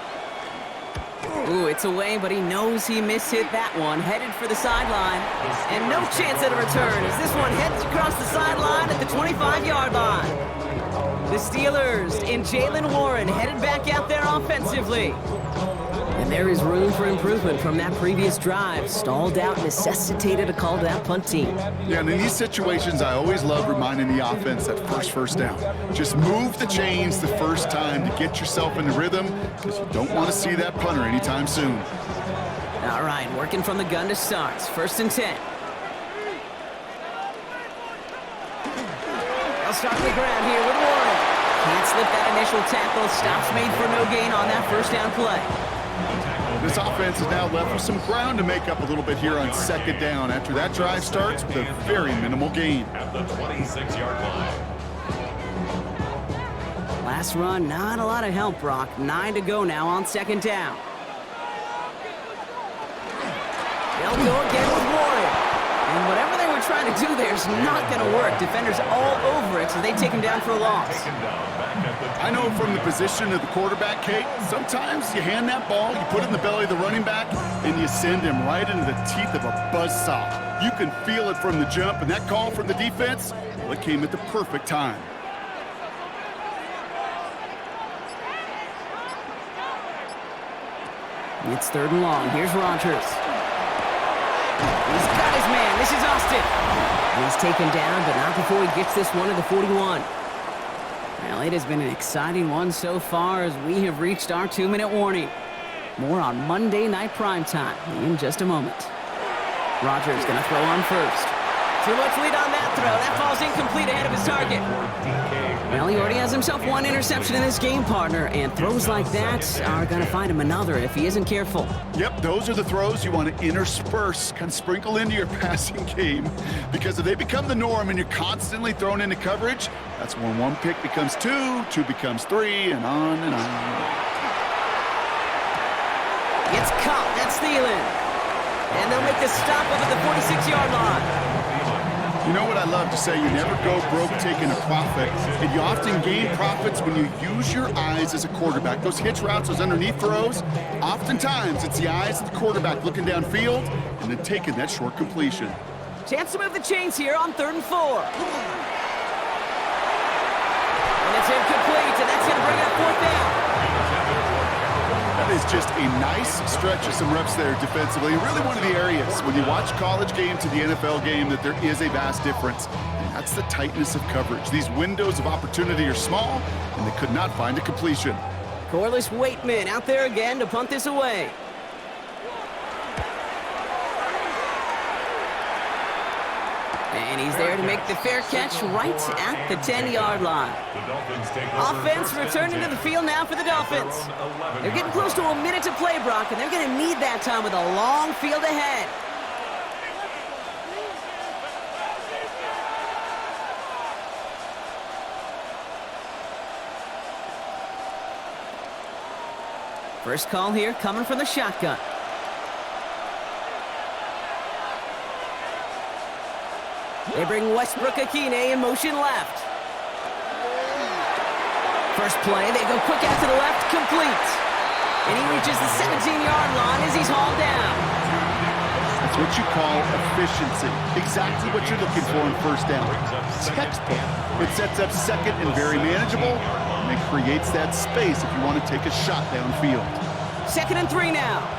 [SPEAKER 2] Ooh, it's away, but he knows he mishit that one. Headed for the sideline. And no chance at a return as this one heads across the sideline at the 25-yard line. The Steelers and Jaylen Warren headed back out there offensively. And there is room for improvement from that previous drive. Stalled out, necessitated a call to that punt team.
[SPEAKER 3] Yeah, and in these situations, I always love reminding the offense that first down. Just move the chains the first time to get yourself in the rhythm because you don't want to see that punter anytime soon.
[SPEAKER 2] All right, working from the gun to start. 1st and 10. They'll start on the ground here with Warren. Can't slip that initial tackle. Stops made for no gain on that first down play.
[SPEAKER 3] This offense is now left with some ground to make up a little bit here on 2nd down after that drive starts with a very minimal gain.
[SPEAKER 1] At the 26-yard line.
[SPEAKER 2] Last run, not a lot of help, Brock. 9 to go now on 2nd down. They'll go again with Warren. And whatever they were trying to do there is not going to work. Defenders all over it, so they take him down for a loss.
[SPEAKER 3] I know from the position of the quarterback, Kate, sometimes you hand that ball, you put it in the belly of the running back, and you send him right into the teeth of a buzzsaw. You can feel it from the jump, and that call from the defense, well, it came at the perfect time.
[SPEAKER 2] It's 3rd and long. Here's Rodgers. He's got his man. This is Austin. He's taken down, but not before he gets this one to the 41. Well, it has been an exciting one so far as we have reached our 2-minute warning. More on Monday Night Primetime in just a moment. Rodgers going to throw on first. Too much lead on that throw. That falls incomplete ahead of his target. Well, he already has himself one interception in this game, partner, and throws like that are going to find him another if he isn't careful.
[SPEAKER 3] Yep, those are the throws you want to intersperse, kind of sprinkle into your passing game, because if they become the norm and you're constantly thrown into coverage, that's when one pick becomes 2, 2 becomes 3, and on and on.
[SPEAKER 2] It's caught. That's Thielen. And they'll make the stop up at the 46-yard line.
[SPEAKER 3] You know what I love to say? You never go broke taking a profit, and you often gain profits when you use your eyes as a quarterback. Those hitch routes, those underneath throws, oftentimes it's the eyes of the quarterback looking downfield and then taking that short completion.
[SPEAKER 2] Chance to move the chains here on 3rd and 4. And it's incomplete, and that's going to bring up 4th down.
[SPEAKER 3] That is just a nice stretch of some reps there defensively. Really one of the areas when you watch college game to the NFL game that there is a vast difference. And that's the tightness of coverage. These windows of opportunity are small, and they could not find a completion.
[SPEAKER 2] Corliss Waitman out there again to punt this away. And he's there to make the fair catch right at the 10-yard line. Offense returning to the field now for the Dolphins. They're getting close to a minute to play, Brock, and they're going to need that time with a long field ahead. First call here coming from the shotgun. They bring Westbrook Akine in motion left. First play, they go quick out to the left, complete. And he reaches the 17-yard line as he's hauled down.
[SPEAKER 3] That's what you call efficiency. Exactly what you're looking for in first down. Textbook. It sets up second and very manageable, and it creates that space if you want to take a shot downfield.
[SPEAKER 2] 2nd and 3 now.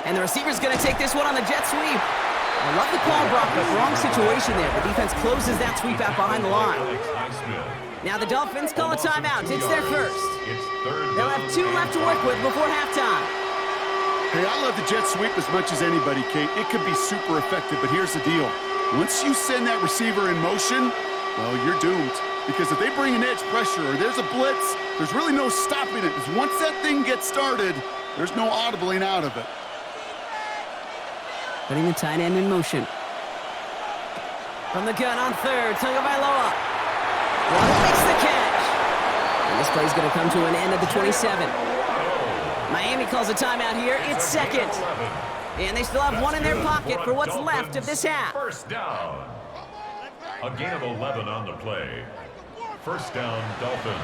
[SPEAKER 2] And the receiver's going to take this one on the jet sweep. I love the call, Brock, but wrong situation there. The defense closes that sweep out behind the line. Now the Dolphins call a timeout. It's their first. They'll have 2 left to work with before halftime.
[SPEAKER 3] Hey, I love the jet sweep as much as anybody, Kate. It can be super effective, but here's the deal. Once you send that receiver in motion, well, you're doomed. Because if they bring an edge pressure or there's a blitz, there's really no stopping it. Because once that thing gets started, there's no audibling out of it.
[SPEAKER 2] Putting the tight end in motion. From the gun on 3rd, Tagovailoa. Makes the catch. And this play's going to come to an end at the 27. Miami calls a timeout here. It's 2nd. And they still have 1 in their pocket for what's left of this half.
[SPEAKER 1] First down. A gain of 11 on the play. First down, Dolphins.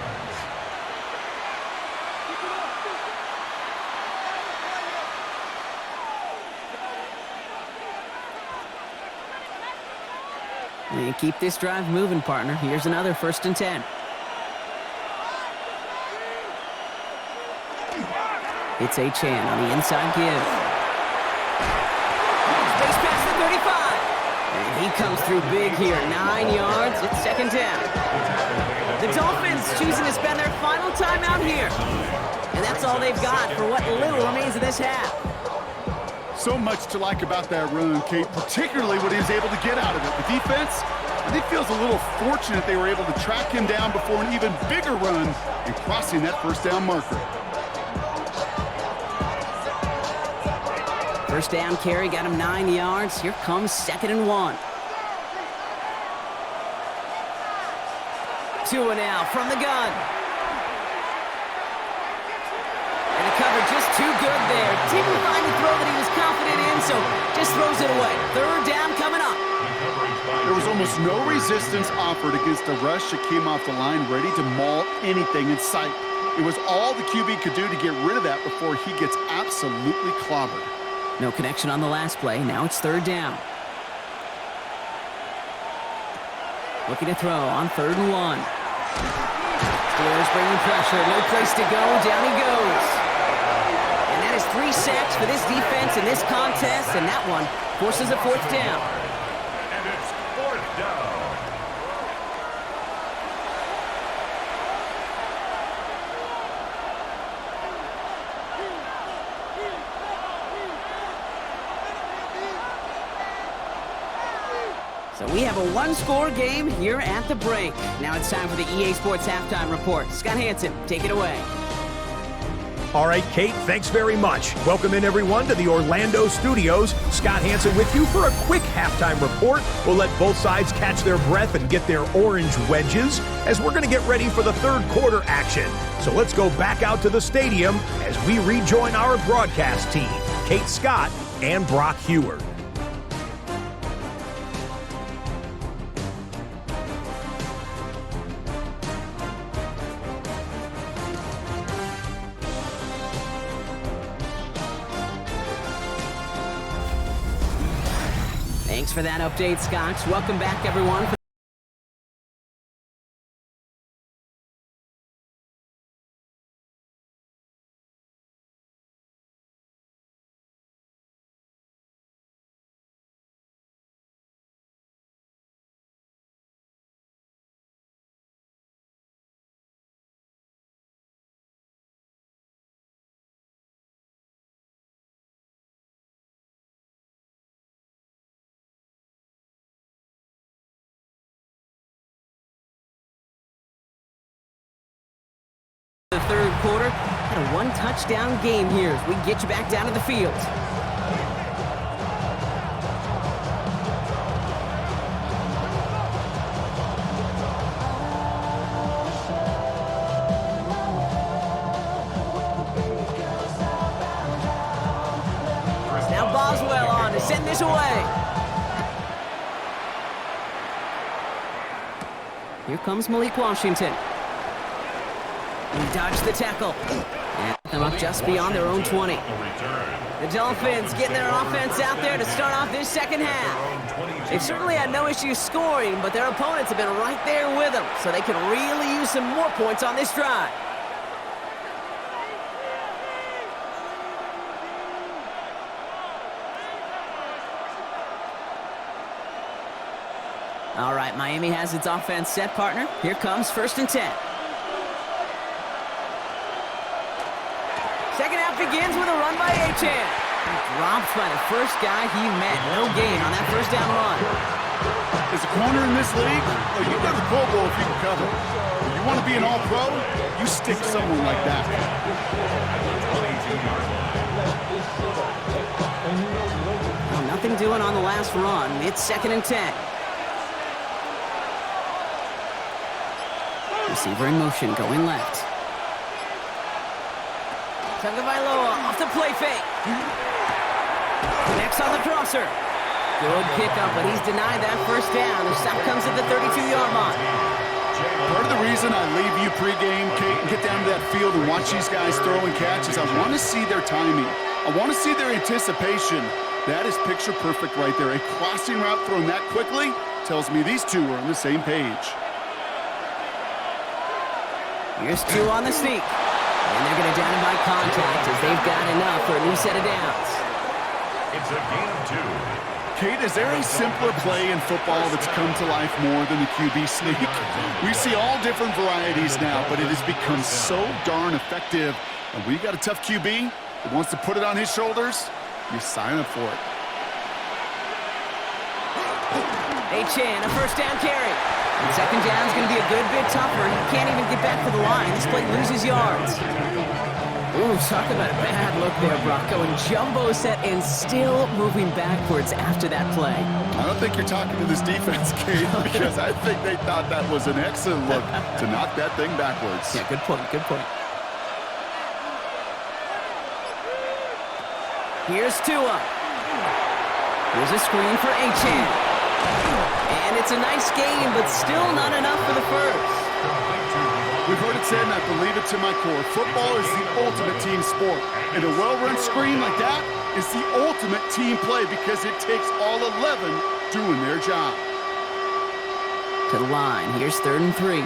[SPEAKER 2] And keep this drive moving, partner. Here's another 1st and 10. It's Achan on the inside give. Space past the 35. And he comes through big here. 9 yards. It's 2nd down. The Dolphins choosing to spend their final timeout here. And that's all they've got for what little remains of this half.
[SPEAKER 3] So much to like about that run, Kate, particularly what he was able to get out of it. The defense, I think, feels a little fortunate they were able to track him down before an even bigger run and crossing that first down marker.
[SPEAKER 2] First down carry got him 9 yards. Here comes 2nd and 1. Tua now from the gun. And the cover just too good there. Didn't find the throw that he was confident in, so just throws it away. 3rd down coming up.
[SPEAKER 3] There was almost no resistance offered against a rush that came off the line ready to maul anything in sight. It was all the QB could do to get rid of that before he gets absolutely clobbered.
[SPEAKER 2] No connection on the last play. Now it's 3rd down. Looking to throw on 3rd and 1. Steelers bringing pressure. No place to go. Down he goes. And that is 3 sacks for this defense in this contest. And that one forces a 4th down.
[SPEAKER 1] And it's 4th down.
[SPEAKER 2] So we have a 1-score game here at the break. Now it's time for the EA Sports Halftime Report. Scott Hansen, take it away.
[SPEAKER 4] All right, Kate, thanks very much. Welcome in, everyone, to the Orlando studios. Scott Hansen with you for a quick halftime report. We'll let both sides catch their breath and get their orange wedges as we're going to get ready for the third quarter action. So let's go back out to the stadium as we rejoin our broadcast team, Kate Scott and Brock Heward.
[SPEAKER 2] Thanks for that update, Scott. Welcome back, everyone. The third quarter, had a one-touchdown game here as we get you back down to the field. Now Boswell on to send this away. Here comes Malik Washington. He dodged the tackle. And them up just beyond their own 20. The Dolphins getting their offense out there to start off this second half. They've certainly had no issues scoring, but their opponents have been right there with them, so they can really use some more points on this drive. All right, Miami has its offense set, partner. Here comes 1st and 10. Second half begins with a run by Acrisure. Dropped by the first guy he met. No gain on that first down run.
[SPEAKER 3] As a corner in this league, well, you go to the Pro Bowl if you can cover. If you want to be an all-pro, you stick someone like that.
[SPEAKER 2] Well, nothing doing on the last run. It's 2nd and 10. Receiver in motion, going left. Tagovailoa off the play fake. Connects on the crosser. Good pickup, but he's denied that first down. The stop comes at the 32-yard line.
[SPEAKER 3] Part of the reason I leave you pregame, Kate, and get down to that field and watch these guys throw and catch is I want to see their timing. I want to see their anticipation. That is picture perfect right there. A crossing route thrown that quickly tells me these two are on the same page.
[SPEAKER 2] Here's 2 on the sneak. And they're going to down him by contact as they've got enough for a new set of downs.
[SPEAKER 1] It's a gain of 2.
[SPEAKER 3] Kate, is there a simpler play in football that's come to life more than the QB sneak? We see all different varieties now, but it has become so darn effective. And when you got a tough QB that wants to put it on his shoulders, you sign up for it.
[SPEAKER 2] Acrisure, a first down carry. And second down's going to be a good bit tougher. He can't even get back to the line. This play loses yards. Ooh, talk about a bad look there, Brock. Going jumbo set and still moving backwards after that play.
[SPEAKER 3] I don't think you're talking to this defense, Kate, because I think they thought that was an excellent look to knock that thing backwards.
[SPEAKER 2] Yeah, good point, good point. Here's Tua. Here's a screen for Acrisure. And it's a nice game, but still not enough for the first.
[SPEAKER 3] We've heard it said, and I believe it to my core, football is the ultimate team sport. And a well-run screen like that is the ultimate team play because it takes all 11 doing their job.
[SPEAKER 2] To the line. Here's 3rd and 3.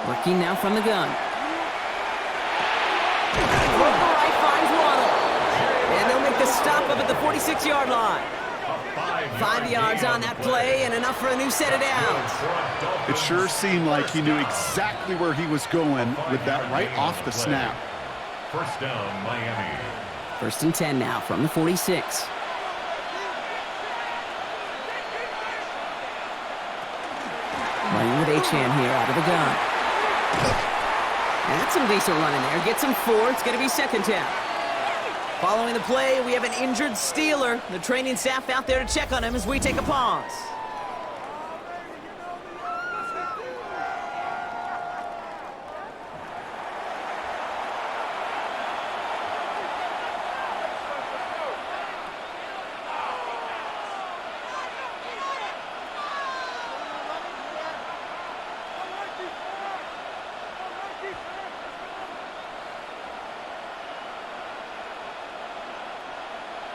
[SPEAKER 2] Working now from the gun. Stop up at the 46-yard line. 5 yards on that play and enough for a new set of downs.
[SPEAKER 3] It sure seemed like he knew exactly where he was going with that right off the snap.
[SPEAKER 1] First down, Miami.
[SPEAKER 2] 1st and 10 now from the 46. Playing with Achan here out of the gun. That's some decent running there. Gets him 4. It's going to be second down. Following the play, we have an injured Steeler. The training staff out there to check on him as we take a pause.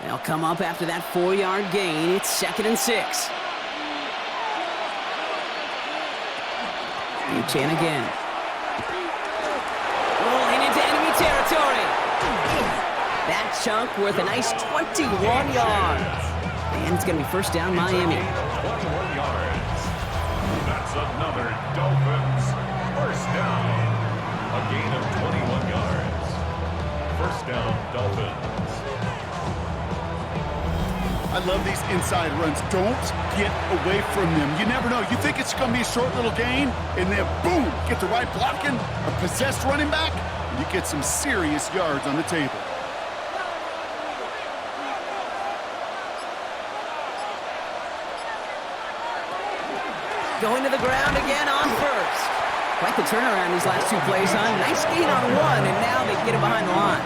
[SPEAKER 2] They'll come up after that 4-yard gain. It's 2nd and 6. Achan again. Rolling into enemy territory. That chunk worth a nice 21 yards. And it's going to be first down, Miami.
[SPEAKER 1] 21 yards. That's another Dolphins first down. A gain of 21 yards. First down, Dolphins.
[SPEAKER 3] I love these inside runs. Don't get away from them. You never know. You think it's going to be a short little gain, and then boom, get the right blocking, a possessed running back, and you get some serious yards on the table.
[SPEAKER 2] Going to the ground again on first. Quite the turnaround these last 2 plays, huh? Nice gain on 1, and now they get it behind the line.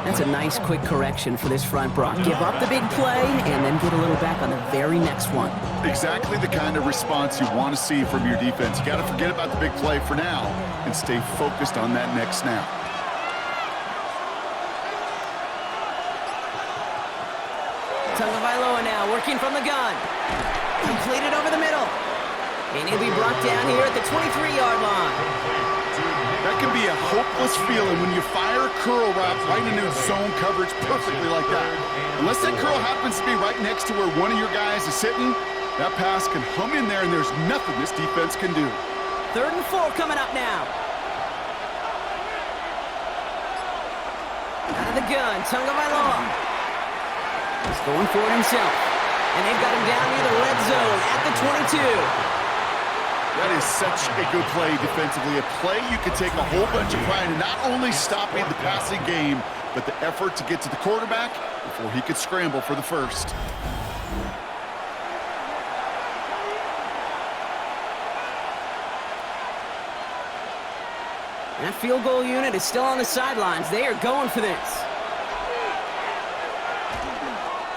[SPEAKER 2] That's a nice quick correction for this front, Brock. Give up the big play and then get a little back on the very next one.
[SPEAKER 3] Exactly the kind of response you want to see from your defense. You got to forget about the big play for now and stay focused on that next snap.
[SPEAKER 2] Tagovailoa now working from the gun. Completed over the middle. And he'll be brought down here at the 23-yard line.
[SPEAKER 3] That can be a hopeless feeling when you fire a curl route right into zone coverage perfectly like that. Unless that curl happens to be right next to where one of your guys is sitting, that pass can hum in there and there's nothing this defense can do.
[SPEAKER 2] 3rd and 4 coming up now. Out of the gun, Tagovailoa. He's going for it himself. And they've got him down near the red zone at the 22.
[SPEAKER 3] That is such a good play defensively. A play you could take a whole bunch of pride in not only stopping the passing game, but the effort to get to the quarterback before he could scramble for the first.
[SPEAKER 2] That field goal unit is still on the sidelines. They are going for this.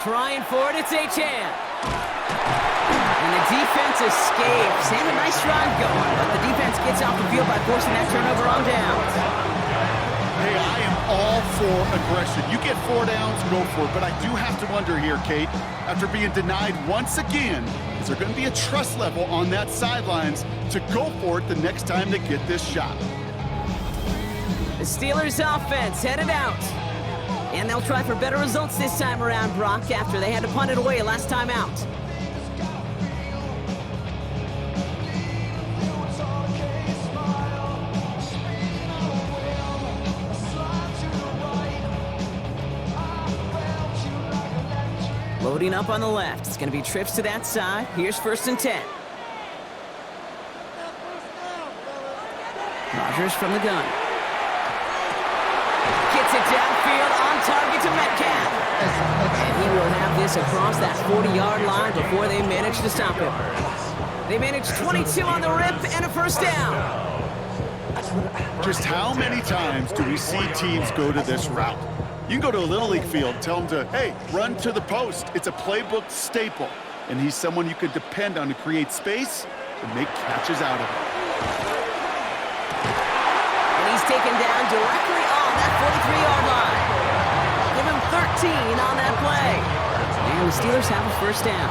[SPEAKER 2] Trying for it, it's Achan. And the defense escapes. And a nice drive going, but the defense gets off the field by forcing that turnover on downs.
[SPEAKER 3] Hey, I am all for aggression. You get 4 downs, go for it. But I do have to wonder here, Kate, after being denied once again, is there going to be a trust level on that sidelines to go for it the next time they get this shot?
[SPEAKER 2] The Steelers offense headed out. And they'll try for better results this time around, Brock, after they had to punt it away last time out. Loading up on the left. It's going to be trips to that side. Here's 1st and 10. Rodgers from the gun. Gets it downfield on target to Metcalf. And he will have this across that 40-yard line before they manage to stop him. They manage 22 on the rip and a first down.
[SPEAKER 3] Just how many times do we see teams go to this route? You can go to a Little League field, tell them to, hey, run to the post. It's a playbook staple. And he's someone you could depend on to create space and make catches out of it.
[SPEAKER 2] And he's taken down directly on that 43-yard line. Give him 13 on that play. And the Steelers have a first down.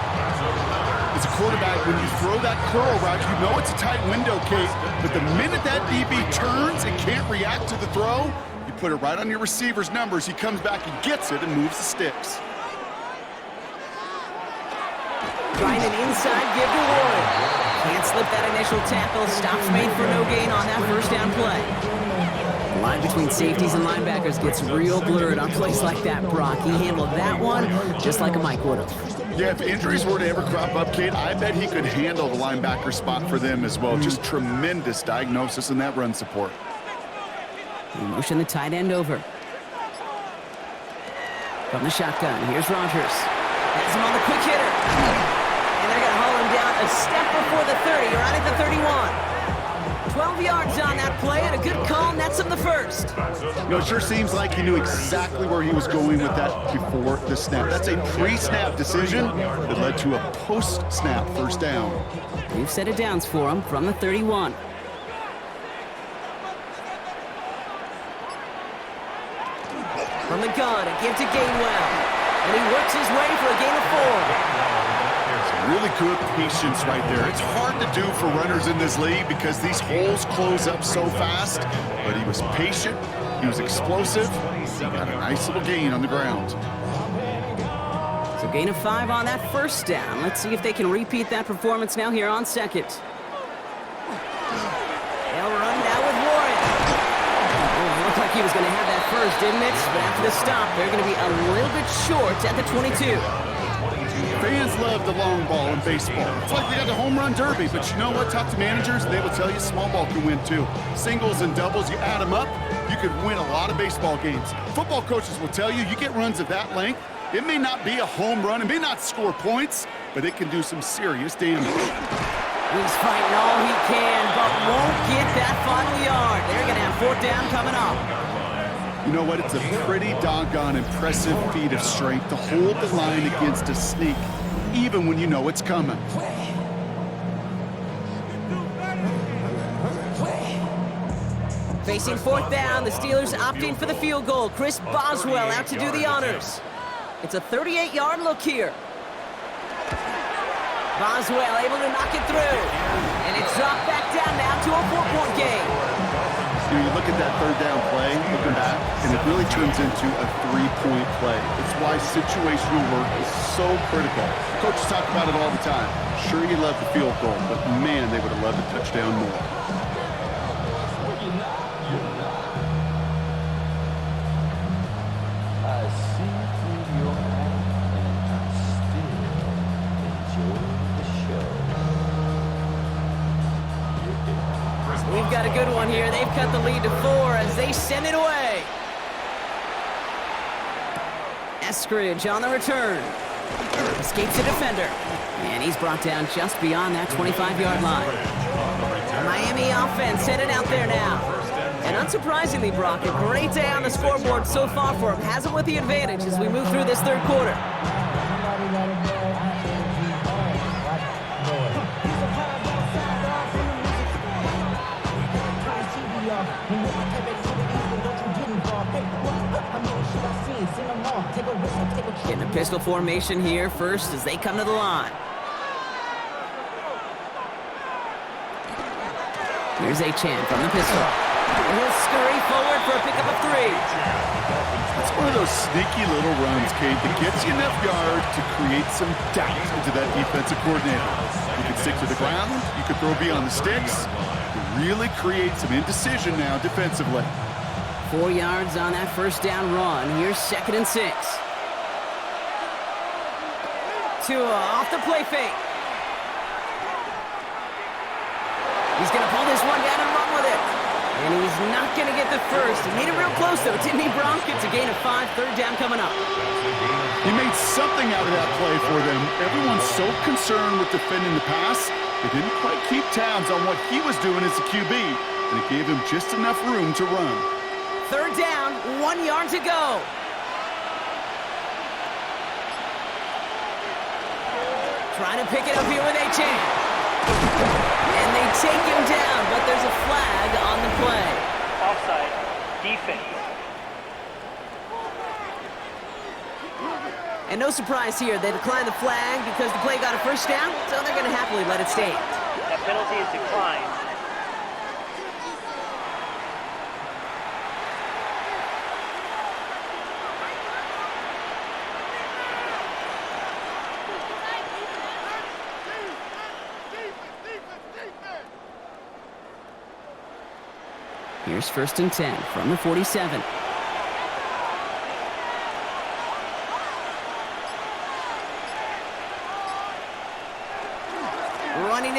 [SPEAKER 3] As a quarterback, when you throw that curl route, you know it's a tight window, Kate. But the minute that DB turns and can't react to the throw, you put it right on your receiver's numbers. He comes back and gets it and moves the sticks.
[SPEAKER 2] Trying an inside give to Ward. Can't slip that initial tackle. Stops made for no gain on that first down play. The line between safeties and linebackers gets real blurred on plays like that, Brock. He handled that one just like a Mike would have.
[SPEAKER 3] Yeah, if injuries were to ever crop up, Kate, I bet he could handle the linebacker spot for them as well. Just tremendous diagnosis in that run support.
[SPEAKER 2] We motion the tight end over. From the shotgun, here's Rodgers. Has him on the quick hitter. And they're going to haul him down a step before the 30, right at the 31. 12 yards on that play, and a good call nets him the first.
[SPEAKER 3] You know, it sure seems like he knew exactly where he was going with that before the snap. That's a pre-snap decision that led to a post-snap first down.
[SPEAKER 2] We've set it downs for him from the 31. From the gun, a give to Gainwell. And he works his way for a gain of 4.
[SPEAKER 3] Really good patience right there. It's hard to do for runners in this league because these holes close up so fast. But he was patient. He was explosive. He got a nice little gain on the ground.
[SPEAKER 2] So gain of 5 on that first down. Let's see if they can repeat that performance now here on second. They'll run now with Warren. Oh, it looked like he was going to have that first, didn't it? But after the stop, they're going to be a little bit short at the 22.
[SPEAKER 3] Fans love the long ball in baseball. It's like they got the home run derby, but you know what? Talk to managers, they will tell you small ball can win too. Singles and doubles, you add them up, you could win a lot of baseball games. Football coaches will tell you, you get runs of that length, it may not be a home run, it may not score points, but it can do some serious damage.
[SPEAKER 2] He's fighting all he can, but won't get that final yard. They're going to have 4th down coming up.
[SPEAKER 3] You know what? It's a pretty doggone impressive feat of strength to hold the line against a sneak, even when you know it's coming.
[SPEAKER 2] Facing 4th down, the Steelers opting for the field goal. Chris Boswell out to do the honors. It's a 38-yard look here. Boswell able to knock it through. And it's dropped back down now to a 4-point game.
[SPEAKER 3] You look at that 3rd down play, looking back, and it really turns into a 3-point play. It's why situational work is so critical. Coaches talk about it all the time. Sure, you love the field goal, but man, they would have loved a touchdown more.
[SPEAKER 5] I see through your eyes and still enjoy the show.
[SPEAKER 2] We've got a good one here. They've cut the lead to 4 as they send it away. Acrisure on the return. Escapes the defender. And he's brought down just beyond that 25-yard line. Miami offense headed out there now. And unsurprisingly, Brock, a great day on the scoreboard so far for him. Has him with the advantage as we move through this 3rd quarter. Getting a pistol formation here first as they come to the line. Here's Achan from the pistol. And he'll scurry forward for a pickup of 3.
[SPEAKER 3] It's one of those sneaky little runs, Kate, that gets you enough yards to create some doubt into that defensive coordinator. You can stick to the ground, you can throw beyond the sticks, really create some indecision now defensively.
[SPEAKER 2] 4 yards on that first down run. Here's 2nd and 6. Tua off the play fake. He's going to pull this one down and run with it. And he's not going to get the first. He made it real close, though, didn't he, Bronk? It's a gain of 5, 3rd down coming up.
[SPEAKER 3] He made something out of that play for them. Everyone's so concerned with defending the pass, they didn't quite keep tabs on what he was doing as a QB, and it gave him just enough room to run.
[SPEAKER 2] 3rd down, 1 yard to go. Trying to pick it up here with Achan. And they take him down, but there's a flag on the play.
[SPEAKER 6] Offside, defense.
[SPEAKER 2] And no surprise here, they declined the flag because the play got a first down, so they're going to happily let it stand.
[SPEAKER 6] That penalty is declined.
[SPEAKER 2] Here's 1st and 10 from the 47.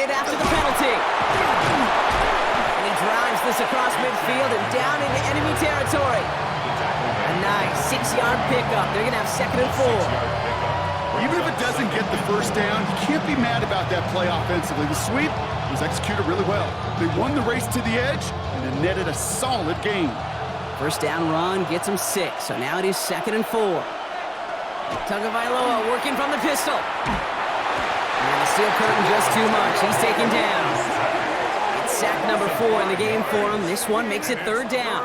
[SPEAKER 2] it after the penalty. And he drives this across midfield and down into enemy territory. A nice 6-yard pickup. They're going to have 2nd and 4.
[SPEAKER 3] Even if it doesn't get the first down, you can't be mad about that play offensively. The sweep was executed really well. They won the race to the edge, and it netted a solid gain.
[SPEAKER 2] First down run gets him 6, so now it is 2nd and 4. Tagovailoa working from the pistol. And the steel curtain just too much. He's taken down. It's sack number 4 in the game for him. This one makes it 3rd down.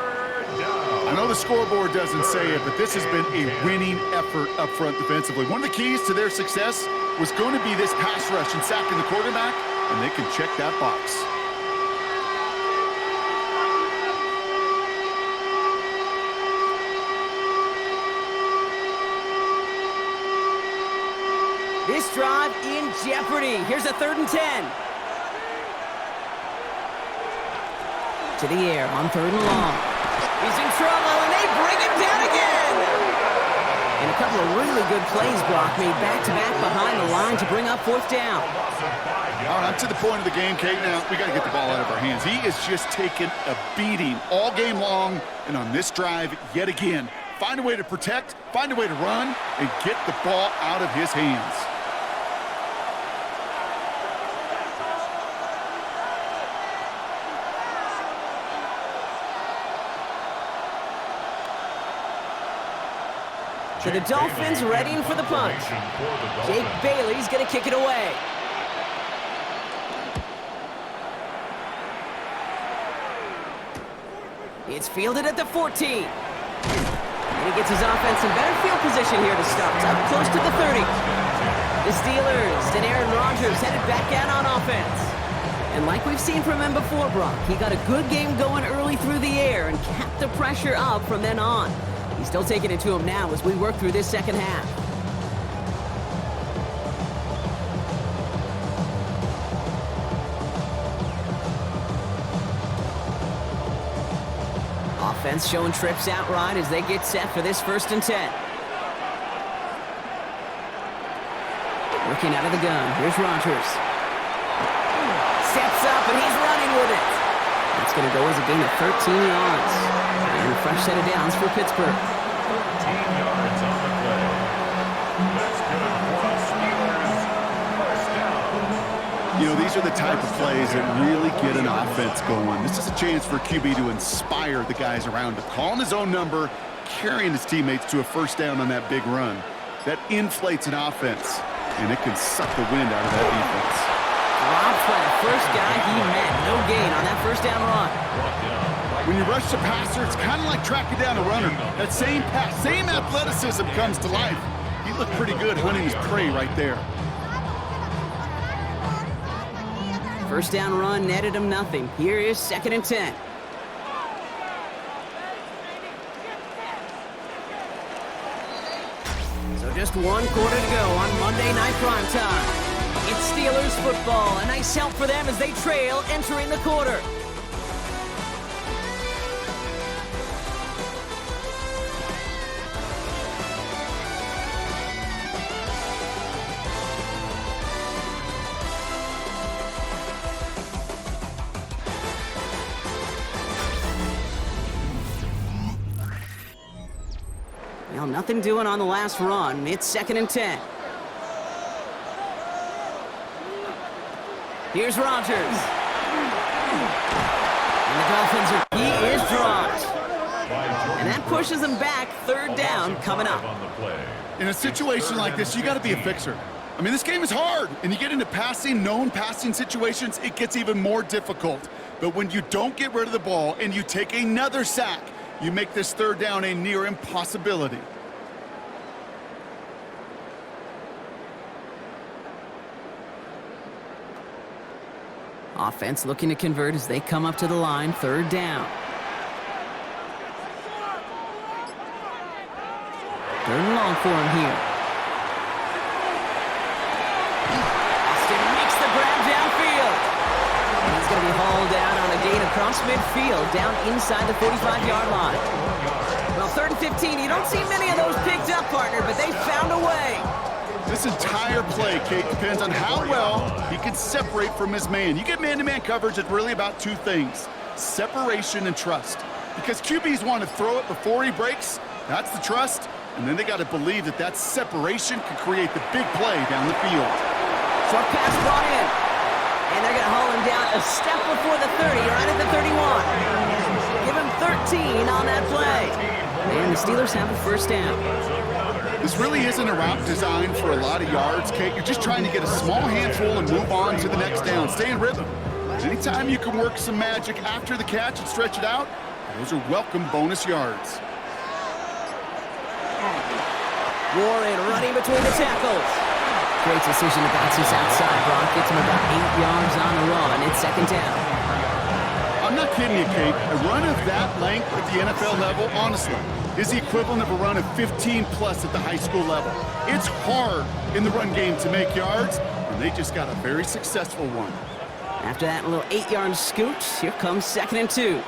[SPEAKER 3] I know the scoreboard doesn't say it, but this has been a winning effort up front defensively. One of the keys to their success was going to be this pass rush and sacking the quarterback, and they can check that box.
[SPEAKER 2] This drive in jeopardy. Here's a 3rd and 10. To the air on 3rd and long. He's in trouble, and they bring him down again. And a couple of really good plays, Brock, made back-to-back behind the line to bring up 4th down.
[SPEAKER 3] All right, I'm to the point of the game, Kate. Now, we got to get the ball out of our hands. He is just taking a beating all game long, and on this drive, yet again, find a way to protect, find a way to run, and get the ball out of his hands.
[SPEAKER 2] So the Dolphins readying for the punt. Jake Bailey's going to kick it away. It's fielded at the 14. And he gets his offense in better field position here to start, up close to the 30. The Steelers and Aaron Rodgers headed back out on offense. And like we've seen from him before, Brock, he got a good game going early through the air and kept the pressure up from then on. He's still taking it to him now as we work through this second half. Offense showing trips out right as they get set for this 1st and 10. Working out of the gun. Here's Rodgers. Steps up and he's running with it. That's going to go as a gain of 13 yards. And a fresh set of downs for Pittsburgh.
[SPEAKER 1] 13 yards on the play. That's good for the Steelers. First down.
[SPEAKER 3] You know, these are the type of plays that really get an offense going. This is a chance for QB to inspire the guys around him. Calling his own number, carrying his teammates to a first down on that big run. That inflates an offense, and it can suck the wind out of that defense.
[SPEAKER 2] Dropped by the first guy he met. No gain on that first down run.
[SPEAKER 3] When you rush the passer, it's kind of like tracking down a runner. That same pass, same athleticism comes to life. He looked pretty good hunting his prey right there.
[SPEAKER 2] First down run netted him nothing. Here is 2nd and 10. So just 1 quarter to go on Monday Night Primetime. It's Steelers football. A nice help for them as they trail entering the quarter. Well, nothing doing on the last run. It's 2nd and 10. Here's Rodgers. And the Dolphins he is dropped. And that pushes them back. 3rd down coming up.
[SPEAKER 3] In a situation like this, you got to be a fixer. I mean, this game is hard, and you get into known passing situations, it gets even more difficult. But when you don't get rid of the ball and you take another sack, you make this 3rd down a near impossibility.
[SPEAKER 2] Offense looking to convert as they come up to the line. 3rd down. 3rd and long for him here. Austin makes the grab downfield. And he's going to be hauled out on a gain across midfield, down inside the 45-yard line. Well, 3rd and 15, you don't see many of those picked up, partner, but they found a way.
[SPEAKER 3] This entire play, Kate, depends on how well he can separate from his man. You get man-to-man coverage, it's really about two things, separation and trust. Because QBs want to throw it before he breaks, that's the trust, and then they got to believe that that separation can create the big play down the field.
[SPEAKER 2] Short pass brought in, and they're going to haul him down a step before the 30, right at the 31. Give him 13 on that play. And the Steelers have a first down.
[SPEAKER 3] This really isn't a route designed for a lot of yards, Kate. You're just trying to get a small handful and move on to the next down. Stay in rhythm. Anytime you can work some magic after the catch and stretch it out, those are welcome bonus yards.
[SPEAKER 2] Warren running between the tackles. Great decision to bounce this outside. Brock gets him about 8 yards on the run. It's second down.
[SPEAKER 3] I'm not kidding you, Kate. A run of that length at the NFL level, honestly, is the equivalent of a run of 15-plus at the high school level. It's hard in the run game to make yards, and they just got a very successful one.
[SPEAKER 2] After that little 8-yard scoot, here comes 2nd and 2.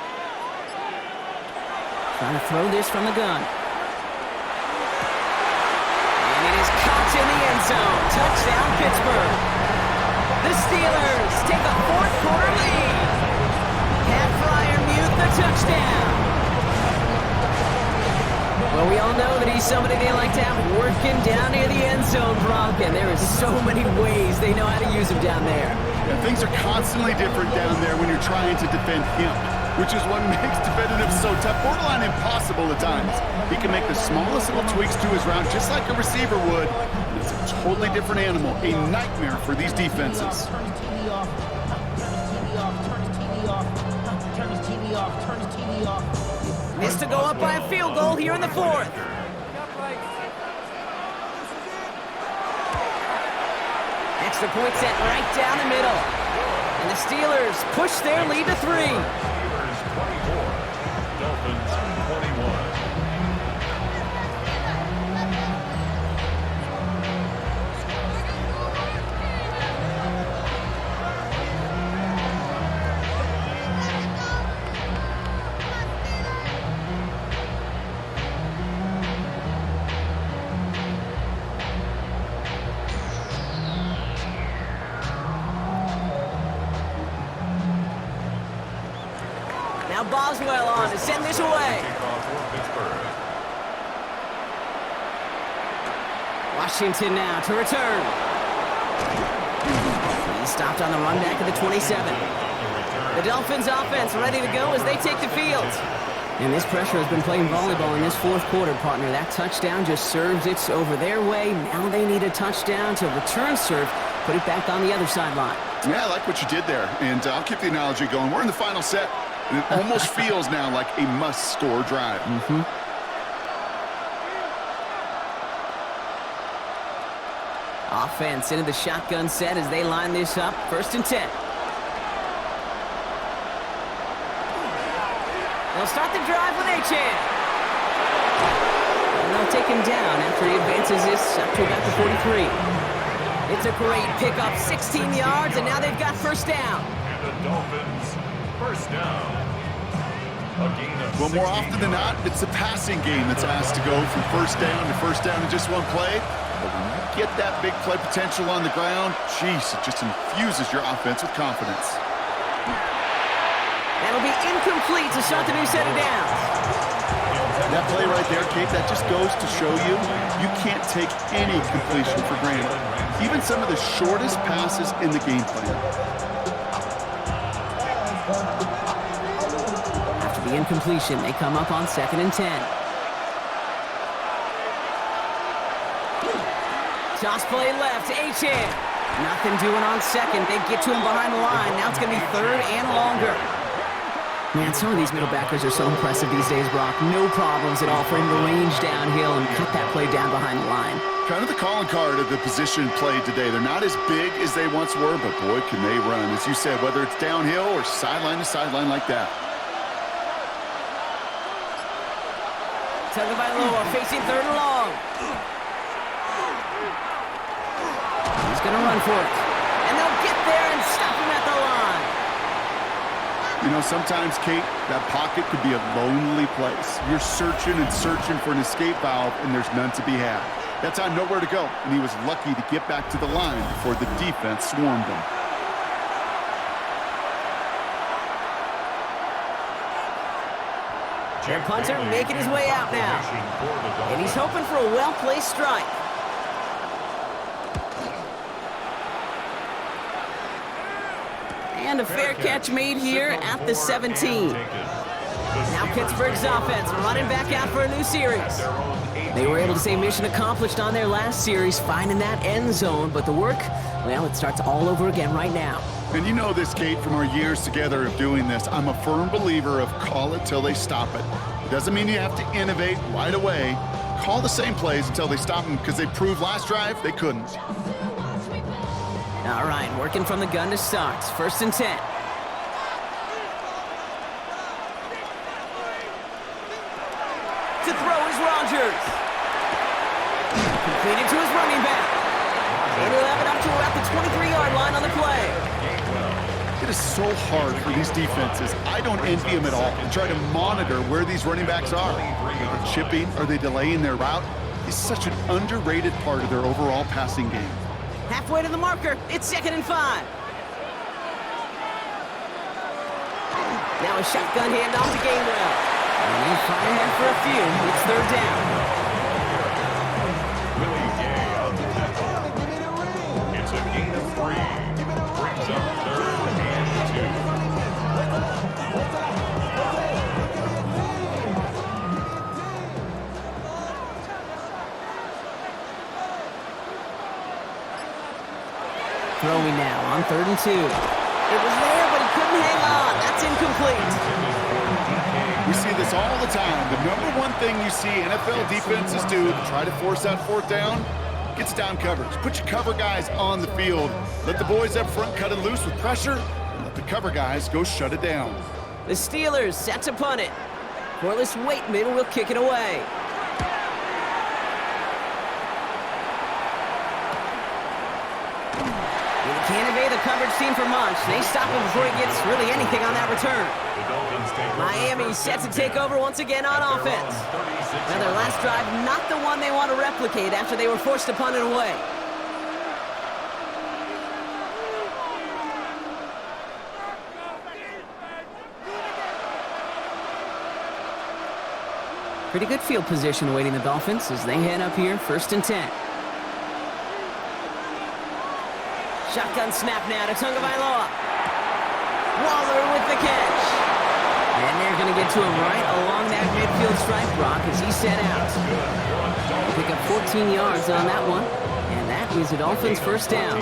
[SPEAKER 2] Trying to throw this from the gun. And it is caught in the end zone. Touchdown, Pittsburgh. The Steelers take a fourth-quarter lead. Pat Fryermuth, the touchdown. Well, we all know that he's somebody they like to have working down near the end zone, Brock, and there is so many ways they know how to use him down there.
[SPEAKER 3] And things are constantly different down there when you're trying to defend him, which is what makes defending him so tough, borderline impossible at times. He can make the smallest little tweaks to his route just like a receiver would, and it's a totally different animal, a nightmare for these defenses.
[SPEAKER 2] Missed to go up by a field goal here in the fourth. Extra point set right down the middle. And the Steelers push their lead to 3.
[SPEAKER 1] Steelers 24, Dolphins 21.
[SPEAKER 2] Now Boswell on to send this away.
[SPEAKER 1] Kickoff for Pittsburgh.
[SPEAKER 2] Washington now to return. He stopped on the run back at the 27. The Dolphins offense ready to go as they take the field. And this pressure has been playing volleyball in this fourth quarter, partner. That touchdown just serves it over their way. Now they need a touchdown to return serve, put it back on the other sideline.
[SPEAKER 3] Yeah, I like what you did there, and I'll keep the analogy going. We're in the final set, and it almost feels now like a must-score drive.
[SPEAKER 2] Offense into the shotgun set as they line this up. 1st and 10. They'll start the drive with Achan. And they'll take him down after he advances this up to about the 43. It's a great pickup, 16 yards, and now they've got first down.
[SPEAKER 1] And the Dolphins first down. A gain of
[SPEAKER 3] Well, more
[SPEAKER 1] 16
[SPEAKER 3] often than not, it's the passing game that's asked to go from first down in just one play. But when you get that big play potential on the ground, geez, it just infuses your offense with confidence.
[SPEAKER 2] That'll be incomplete to start the new set of downs.
[SPEAKER 3] That play right there, Kate, that just goes to show you, you can't take any completion for granted. Even some of the shortest passes in the game plan.
[SPEAKER 2] After the incompletion, they come up on 2nd and 10. Toss play left, Achan. Nothing doing on second. They get to him behind the line. Now it's going to be 3rd and longer. Man, some of these middle backers are so impressive these days, Brock. No problems at all for him to range downhill and cut that play down behind the line.
[SPEAKER 3] Kind of the calling card of the position played today. They're not as big as they once were, but boy, can they run. As you said, whether it's downhill or sideline to sideline like that.
[SPEAKER 2] Tagovailoa facing 3rd and long. He's going to run for it. And they'll get there and stop him at the line.
[SPEAKER 3] You know, sometimes, Kate, that pocket could be a lonely place. You're searching and searching for an escape valve, and there's none to be had. That time, nowhere to go, and he was lucky to get back to the line before the defense swarmed him.
[SPEAKER 2] Their punter making his way out now. And he's hoping for a well-placed strike. And a fair catch made here at the 17. Now Pittsburgh's offense running back out for a new series. They were able to say mission accomplished on their last series, finding that end zone. But the work, well, it starts all over again right now.
[SPEAKER 3] And you know this, Kate, from our years together of doing this. I'm a firm believer of call it till they stop it. It doesn't mean you have to innovate right away. Call the same plays until they stop them, because they proved last drive they couldn't.
[SPEAKER 2] All right, working from the gun to start. 1st and 10. To throw is Rodgers. Completed to his running back. And he'll have it up to about the 23-yard line on the play.
[SPEAKER 3] It is so hard for these defenses. I don't envy them at all, and try to monitor where these running backs are. Are they chipping? Are they delaying their route? It's such an underrated part of their overall passing game.
[SPEAKER 2] Halfway to the marker. It's 2nd and 5. Now a shotgun handoff to Gainwell. And he'll try ahead for a few. It's 3rd down.
[SPEAKER 1] Willie Gay on the tackle. It's a gain of 3. Brings up 3rd and 2.
[SPEAKER 2] Throwing now on 3rd and 2. It was there, but he couldn't hang on. That's incomplete.
[SPEAKER 3] We see this all the time. The number one thing you see NFL defenses do to try to force that 4th down, gets down coverage. Put your cover guys on the field. Let the boys up front cut it loose with pressure, and let the cover guys go shut it down.
[SPEAKER 2] The Steelers set to punt it. Corliss Waitman will kick it away. Can't evade the coverage team for much. They stop him before he gets really anything on that return. Miami set to take over once again on offense. Now their last drive, not the one they want to replicate after they were forced to punt it away. Pretty good field position awaiting the Dolphins as they head up here, 1st and 10. Shotgun snap now to Tagovailoa. Waller with the catch. And they're going to get to him right along that midfield stripe, Brock, as he set out. Pick up 14 yards on that one. And that is the Dolphins' 1st down.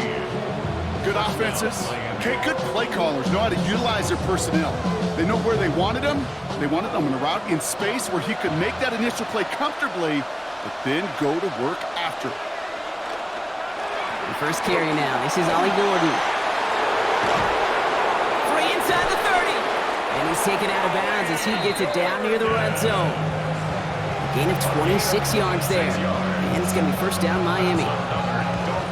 [SPEAKER 3] Good offenses. Okay, good play callers know how to utilize their personnel. They know where they wanted them. They wanted them on a route in space where he could make that initial play comfortably, but then go to work after it.
[SPEAKER 2] First carry now. This is Ollie Gordon. Free inside the 30. And he's taken out of bounds as he gets it down near the red zone. A gain of 26 yards there. And it's going to be 1st down Miami.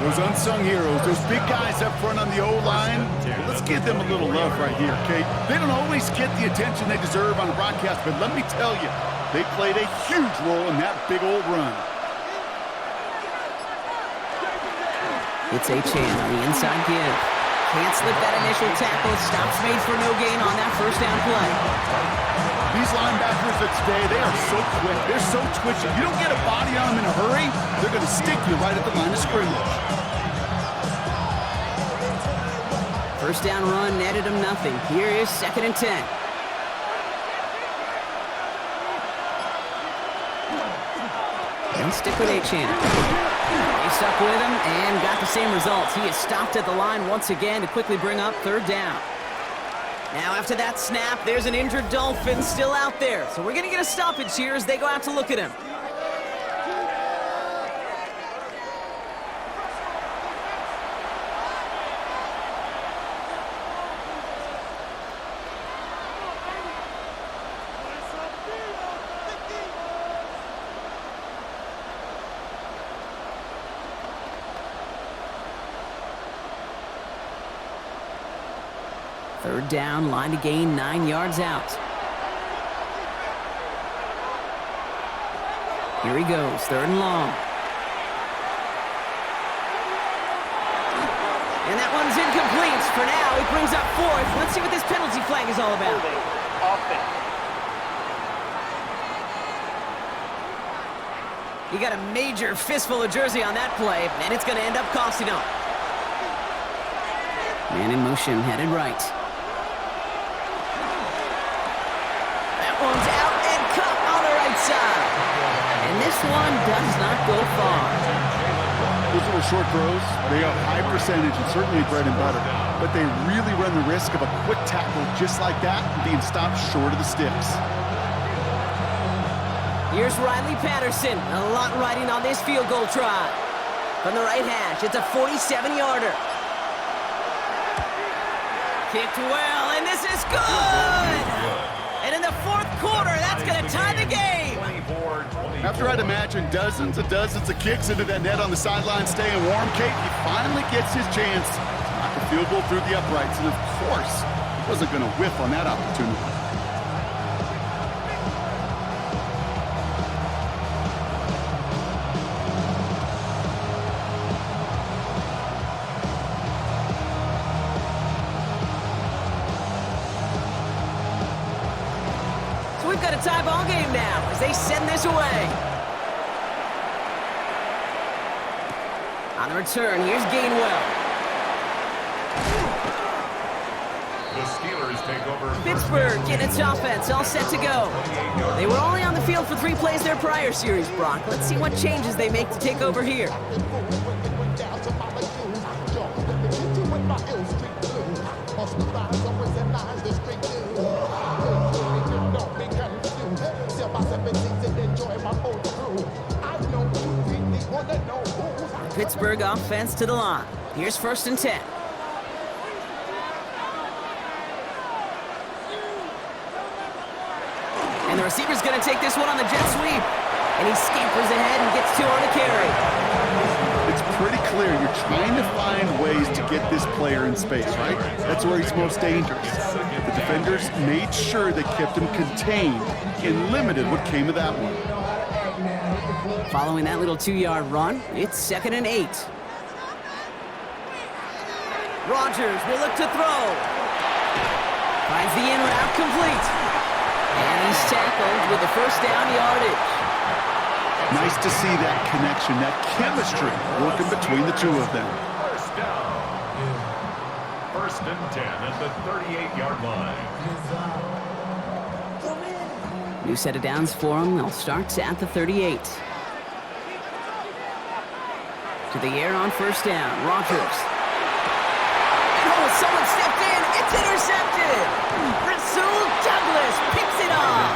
[SPEAKER 3] Those unsung heroes, those big guys up front on the O-line, let's give them a little love right here, okay? They don't always get the attention they deserve on a broadcast, but let me tell you, they played a huge role in that big old run.
[SPEAKER 2] It's Achan on the inside give. Can't slip that initial tackle. Stops made for no gain on that 1st down play.
[SPEAKER 3] These linebackers of today, they are so quick. They're so twitchy. You don't get a body on them in a hurry, they're going to stick you right at the line of scrimmage.
[SPEAKER 2] 1st down run netted him nothing. Here is 2nd and 10. They'll stick with Achan. They stuck with him and got the same results. He is stopped at the line once again to quickly bring up 3rd down. Now after that snap, there's an injured Dolphin still out there. So we're going to get a stoppage here as they go out to look at him. Third down, line to gain 9 yards out. Here he goes, 3rd and long. And that one's incomplete. For now, he brings up 4th. Let's see what this penalty flag is all about.
[SPEAKER 6] Offense.
[SPEAKER 2] You got a major fistful of jersey on that play, and it's going to end up costing him. Man in motion, headed right. That one's out and cut on the right side. And this one does not go far.
[SPEAKER 3] Those little short throws, they have high percentage and certainly bread and butter, but they really run the risk of a quick tackle just like that and being stopped short of the sticks.
[SPEAKER 2] Here's Riley Patterson. A lot riding on this field goal try. From the right hash, it's a 47-yarder. Kicked well, and this is good! And in the 4th quarter, that's going to tie the game.
[SPEAKER 3] After I'd imagine dozens and dozens of kicks into that net on the sideline staying warm, Kate, he finally gets his chance to knock a field goal through the uprights. And of course, he wasn't going to whiff on that opportunity.
[SPEAKER 2] We've got a tie ball game now as they send this away. On the return, here's Gainwell.
[SPEAKER 1] The Steelers take over.
[SPEAKER 2] Pittsburgh getting its offense all set to go. They were only on the field for 3 plays their prior series, Brock. Let's see what changes they make to take over here. Pittsburgh offense to the line. Here's 1st and 10. And the receiver's going to take this one on the jet sweep. And he scampers ahead and gets 2 on the carry.
[SPEAKER 3] It's pretty clear you're trying to find ways to get this player in space, right? That's where he's most dangerous. The defenders made sure they kept him contained and limited what came of that one.
[SPEAKER 2] Following that little 2-yard run, it's 2nd and 8. Rodgers will look to throw. Finds the in route complete. And he's tackled with the 1st down yardage.
[SPEAKER 3] Nice to see that connection, that chemistry working between the two of them.
[SPEAKER 1] 1st down. 1st and 10 at the 38-yard line.
[SPEAKER 2] New set of downs for him. They'll start at the 38. To the air on 1st down. Rodgers. And oh, someone stepped in. It's intercepted. Rasul Douglas picks it off.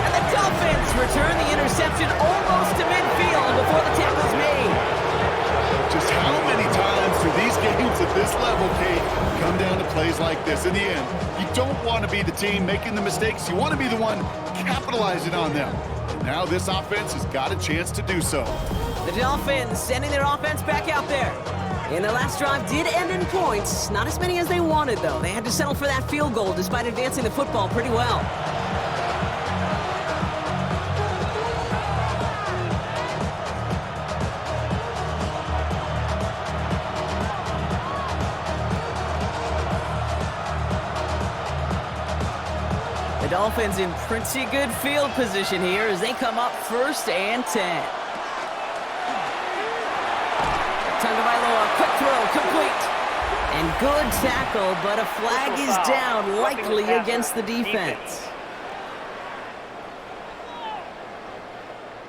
[SPEAKER 2] And the Dolphins return the interception almost to midfield before the tackle's made.
[SPEAKER 3] Just how many times do these games at this level, Kate, come down to plays like this? In the end, you don't want to be the team making the mistakes. You want to be the one capitalizing on them. Now this offense has got a chance to do so.
[SPEAKER 2] The Dolphins sending their offense back out there. And the last drive did end in points. Not as many as they wanted, though. They had to settle for that field goal despite advancing the football pretty well. The Dolphins in pretty good field position here as they come up 1st and 10. Tagovailoa, quick throw, complete. And good tackle, but a flag is down, likely against the defense.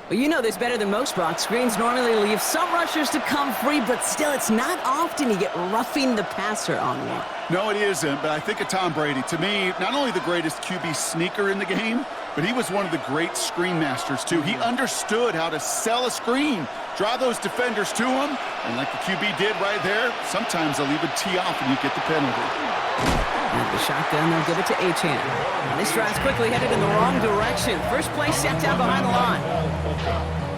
[SPEAKER 2] Well, you know this better than most, Brock. Screens normally leave some rushers to come free, but still, it's not often you get roughing the passer on one.
[SPEAKER 3] No, it isn't, but I think of Tom Brady. To me, not only the greatest QB sneaker in the game, but he was one of the great screen masters, too. He understood how to sell a screen, draw those defenders to him, and like the QB did right there, sometimes they'll even tee off and you get the penalty.
[SPEAKER 2] At the shotgun, they'll give it to Achane. This drive's quickly headed in the wrong direction. First play set down behind the line.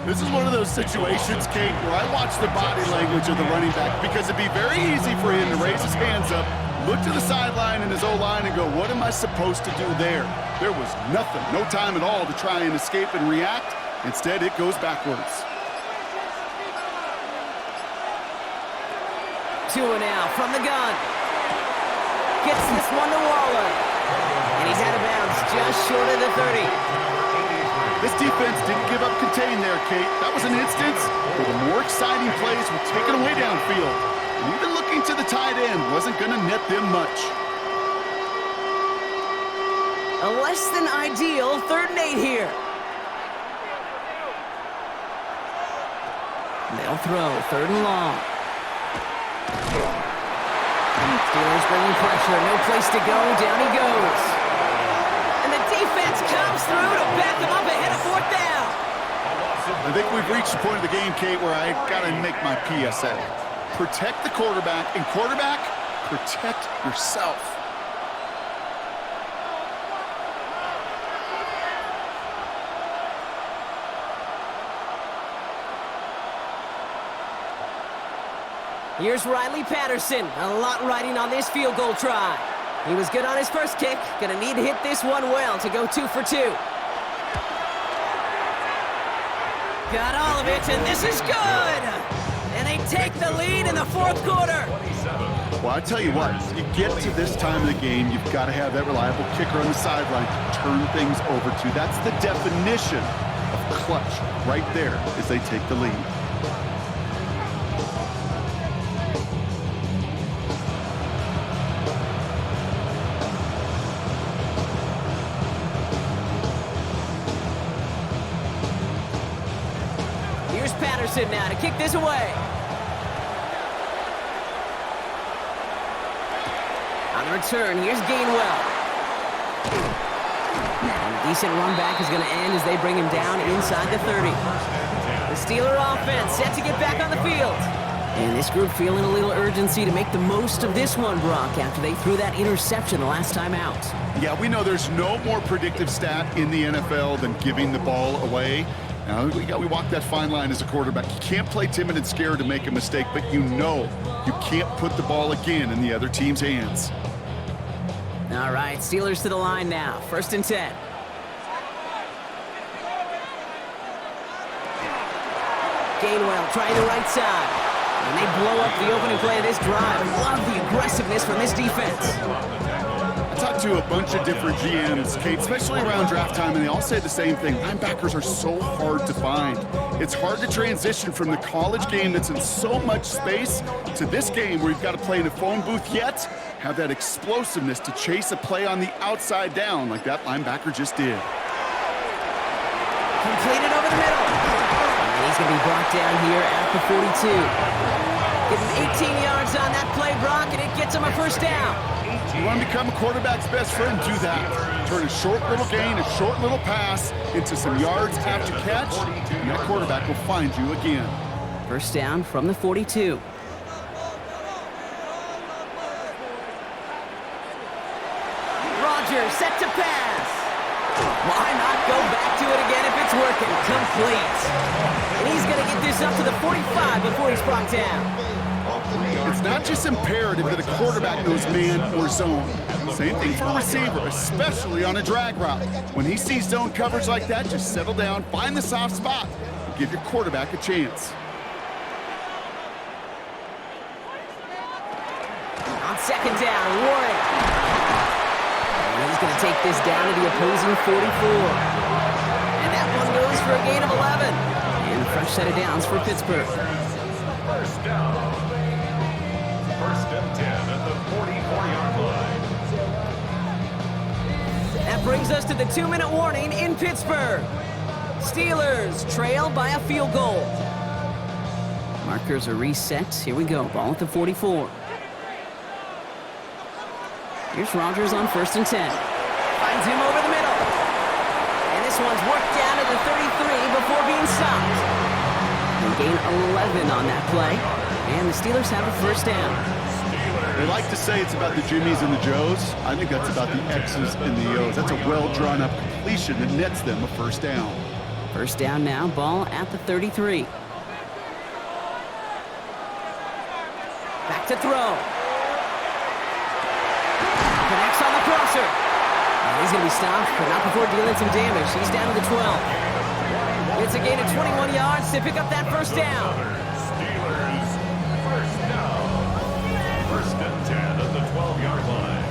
[SPEAKER 3] This is one of those situations, Kate, where I watch the body language of the running back because it'd be very easy for him to raise his hands up, look to the sideline and his O-line and go, what am I supposed to do there? There was nothing, no time at all to try and escape and react. Instead, it goes backwards.
[SPEAKER 2] Tua now from the gun. Gets this one to Waller. And he's out of bounds just short of the 30.
[SPEAKER 3] This defense didn't give up contain there, Kate. That was an instance where the more exciting plays were taken away downfield. And even looking to the tight end wasn't going to net them much.
[SPEAKER 2] A less than ideal 3rd and 8 here. They'll throw 3rd and long. Steelers bringing pressure, no place to go, down he goes. And the defense comes through to back him up ahead of 4th down.
[SPEAKER 3] I think we've reached the point of the game, Kate, where I got to make my PSA. Protect the quarterback, and quarterback, protect yourself.
[SPEAKER 2] Here's Riley Patterson. A lot riding on this field goal try. He was good on his first kick. Gonna need to hit this one well to go 2 for 2. Got all of it, and this is good! And they take the lead in the 4th quarter.
[SPEAKER 3] Well, I tell you what, you get to this time of the game, you've got to have that reliable kicker on the sideline to turn things over to. That's the definition of clutch right there as they take the lead.
[SPEAKER 2] Patterson now to kick this away. On the return, here's Gainwell. And a decent run back is going to end as they bring him down inside the 30. The Steeler offense set to get back on the field. And this group feeling a little urgency to make the most of this one, Brock, after they threw that interception the last time out.
[SPEAKER 3] Yeah, we know there's no more predictive stat in the NFL than giving the ball away. Now, we walk that fine line as a quarterback. You can't play timid and scared to make a mistake, but you know you can't put the ball again in the other team's hands.
[SPEAKER 2] All right, Steelers to the line now. 1st and 10. Gainwell trying the right side. And they blow up the opening play of this drive. Love the aggressiveness from this defense.
[SPEAKER 3] I talked to a bunch of different GMs, Kate, especially around draft time, and they all say the same thing. Linebackers are so hard to find. It's hard to transition from the college game that's in so much space to this game where you've got to play in a phone booth, yet have that explosiveness to chase a play on the outside down like that linebacker just did.
[SPEAKER 2] Completed over the middle. And he's going to be brought down here at the 42. Give him 18 yards on that play, Brock, and it gets him a 1st down.
[SPEAKER 3] You want to become a quarterback's best friend, do that. Turn a short little gain, a short little pass into some yards after catch, and that quarterback will find you again.
[SPEAKER 2] 1st down from the 42. Rodgers set to pass. Why not go back to it again if it's working? Complete. And he's going to get this up to the 45 before he's brought down.
[SPEAKER 3] It's not just imperative that a quarterback knows man or zone. Same thing for a receiver, especially on a drag route. When he sees zone coverage like that, just settle down, find the soft spot, and give your quarterback a chance.
[SPEAKER 2] On 2nd down, Warren. And he's going to take this down to the opposing 44. And that one goes for a gain of 11. And a fresh set of downs for Pittsburgh.
[SPEAKER 1] 1st down. 1st and 10 at the 44-yard line.
[SPEAKER 2] That brings us to the 2-minute warning in Pittsburgh. Steelers trail by a field goal. Markers are reset. Here we go. Ball at the 44. Here's Rodgers on 1st and 10. Finds him over the middle. And this one's worked down to the 33 before being stopped. They gain 11 on that play. And the Steelers have a 1st down.
[SPEAKER 3] They like to say it's about the Jimmies and the Joes. I think that's about the X's and the O's. That's a well-drawn-up completion that nets them a 1st down.
[SPEAKER 2] 1st down now, ball at the 33. Back to throw. pressure. And he's going to be stopped, but not before dealing some damage. He's down to the 12. It's a gain of 21 yards to pick up that first down.
[SPEAKER 1] Steelers, first down. First and 10 at the 12-yard line.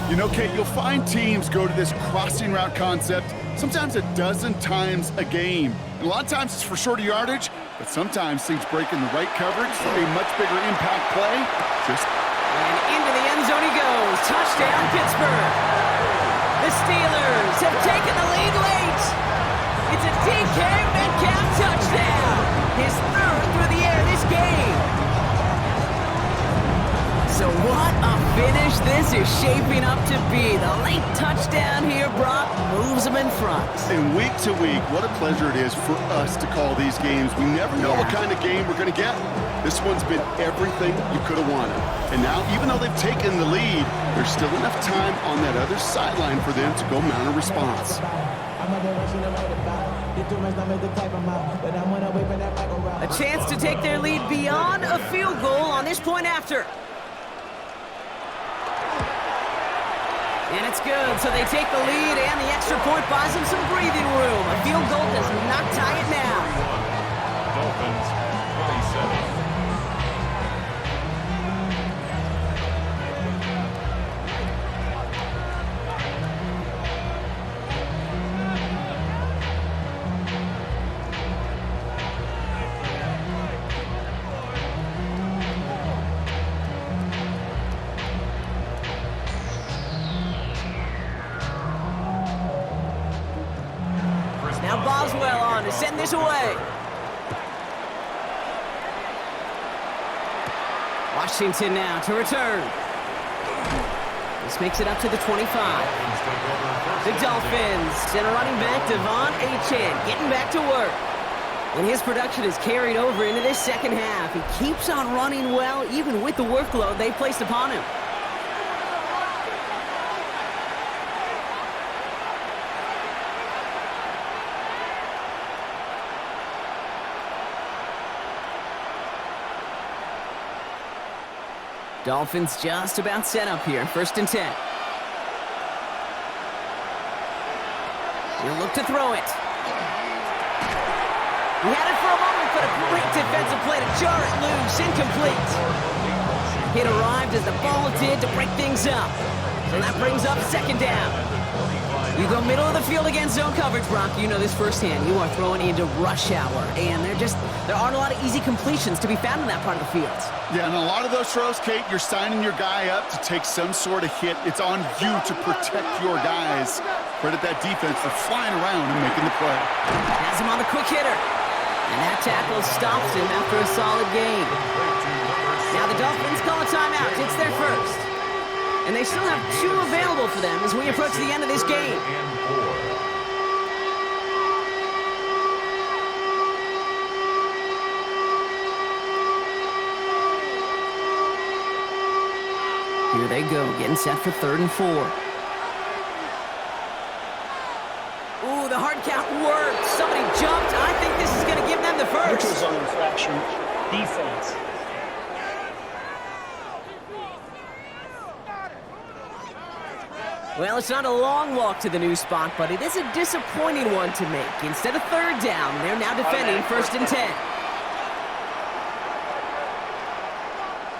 [SPEAKER 3] You know, Kate, you'll find teams go to this crossing route concept sometimes a dozen times a game. And a lot of times it's for shorter yardage, but sometimes things break in the right coverage for a much bigger impact play.
[SPEAKER 2] And into the end zone he goes. Touchdown, Pittsburgh. The Steelers have taken the lead late. It's a DK Metcalf touchdown. His third through the air this game. So what a finish this is shaping up to be. The late touchdown here, Brock, moves them in front.
[SPEAKER 3] And week to week, what a pleasure it is for us to call these games. We never know what kind of game we're going to get. This one's been everything you could have wanted. And now, even though they've taken the lead, there's still enough time on that other sideline for them to go mount a response.
[SPEAKER 2] A chance to take their lead beyond a field goal on this point after. And it's good, so they take the lead, and the extra point buys them some breathing room. A field goal does not tie it now.
[SPEAKER 1] Dolphins, 27.
[SPEAKER 2] Now Boswell on to send this away. Washington now to return. This makes it up to the 25. The Dolphins and a running back, Devon Achane, getting back to work. And his production is carried over into this second half. He keeps on running well, even with the workload they placed upon him. Dolphins just about set up here. First and 10. He'll look to throw it. He had it for a moment, but a great defensive play to jar it loose. Incomplete. It arrived as the ball did to break things up. So that brings up second down. You go middle of the field against zone coverage, Brock. You know this firsthand. You are throwing into rush hour, and there aren't a lot of easy completions to be found in that part of the field.
[SPEAKER 3] Yeah, and a lot of those throws, Kate, you're signing your guy up to take some sort of hit. It's on you to protect your guys. Credit that defense for flying around and making the play.
[SPEAKER 2] Has him on the quick hitter. And that tackle stops him after a solid gain. Now the Dolphins call a timeout. It's their first. And they still have 2 available for them as we approach the end of this game. Here they go, getting set for 3rd and 4. Ooh, the hard count worked. Somebody jumped. I think this is going to give them the first.
[SPEAKER 6] Neutral zone infraction. Defense.
[SPEAKER 2] Well, it's not a long walk to the new spot, but it is a disappointing one to make. Instead of 3rd down, they're now defending 1st and 10.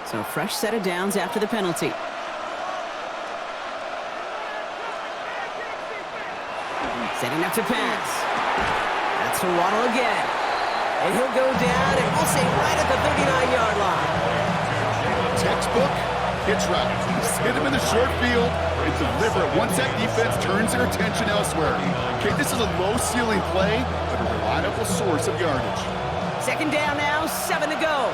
[SPEAKER 2] So a fresh set of downs after the penalty. Setting up to pass. That's to Waddle again. And he'll go down, and we'll say right at the 39-yard line.
[SPEAKER 3] Textbook hitch route. Just hit him in the short field and deliver it once that defense turns their attention elsewhere. Okay, this is a low-ceiling play, but a reliable source of yardage.
[SPEAKER 2] Second down now, 7 to go.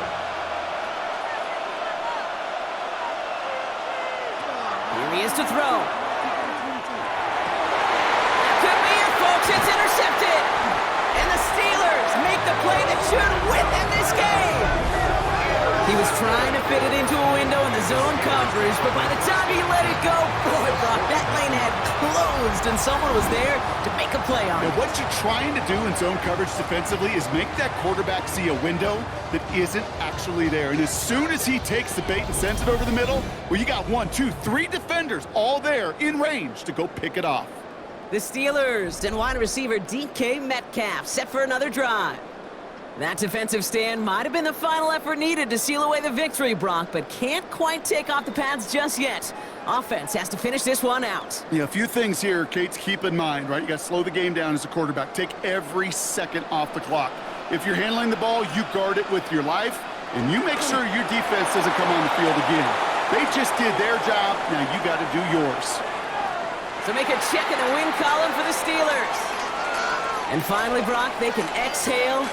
[SPEAKER 2] Here he is to throw. Could be it, folks. It's intercepted. And the Steelers make the play that should win them this game. He was trying to fit it into a window in the zone coverage, but by the time he let it go, boy, Brock, that lane had closed, and someone was there to make a play on it.
[SPEAKER 3] Now, what you're trying to do in zone coverage defensively is make that quarterback see a window that isn't actually there. And as soon as he takes the bait and sends it over the middle, well, you got 1, 2, 3 defenders all there in range to go pick it off.
[SPEAKER 2] The Steelers and wide receiver DK Metcalf set for another drive. That defensive stand might have been the final effort needed to seal away the victory, Brock, but can't quite take off the pads just yet. Offense has to finish this one out.
[SPEAKER 3] Yeah, a few things here, Kate, to keep in mind, right? You got to slow the game down as a quarterback. Take every second off the clock. If you're handling the ball, you guard it with your life, and you make sure your defense doesn't come on the field again. They just did their job. Now you got to do yours.
[SPEAKER 2] So make a check in the win column for the Steelers. And finally, Brock, they can exhale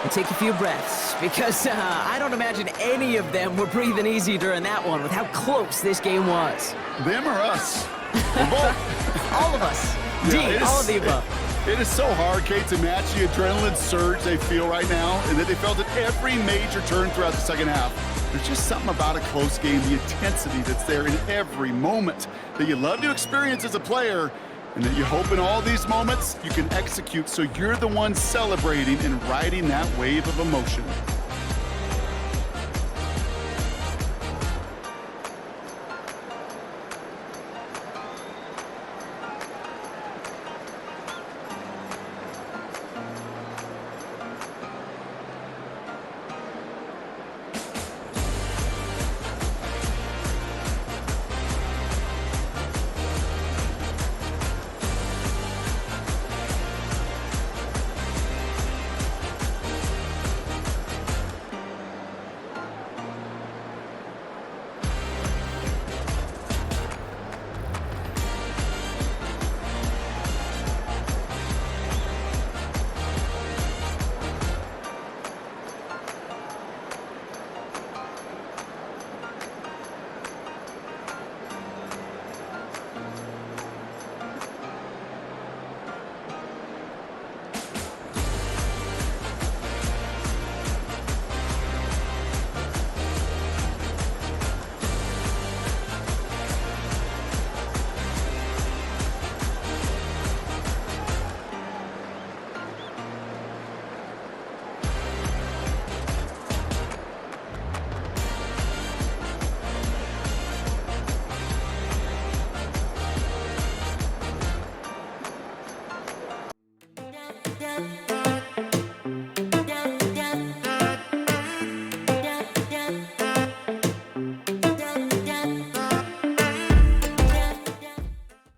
[SPEAKER 2] and take a few breaths, because I don't imagine any of them were breathing easy during that one with how close this game was.
[SPEAKER 3] Them or us? Both.
[SPEAKER 2] All of us.
[SPEAKER 3] Yeah,
[SPEAKER 2] All of the above.
[SPEAKER 3] It is so hard, Kate, to match the adrenaline surge they feel right now, and that they felt at every major turn throughout the second half. There's just something about a close game, the intensity that's there in every moment that you love to experience as a player, and that you hope in all these moments you can execute so you're the one celebrating and riding that wave of emotion.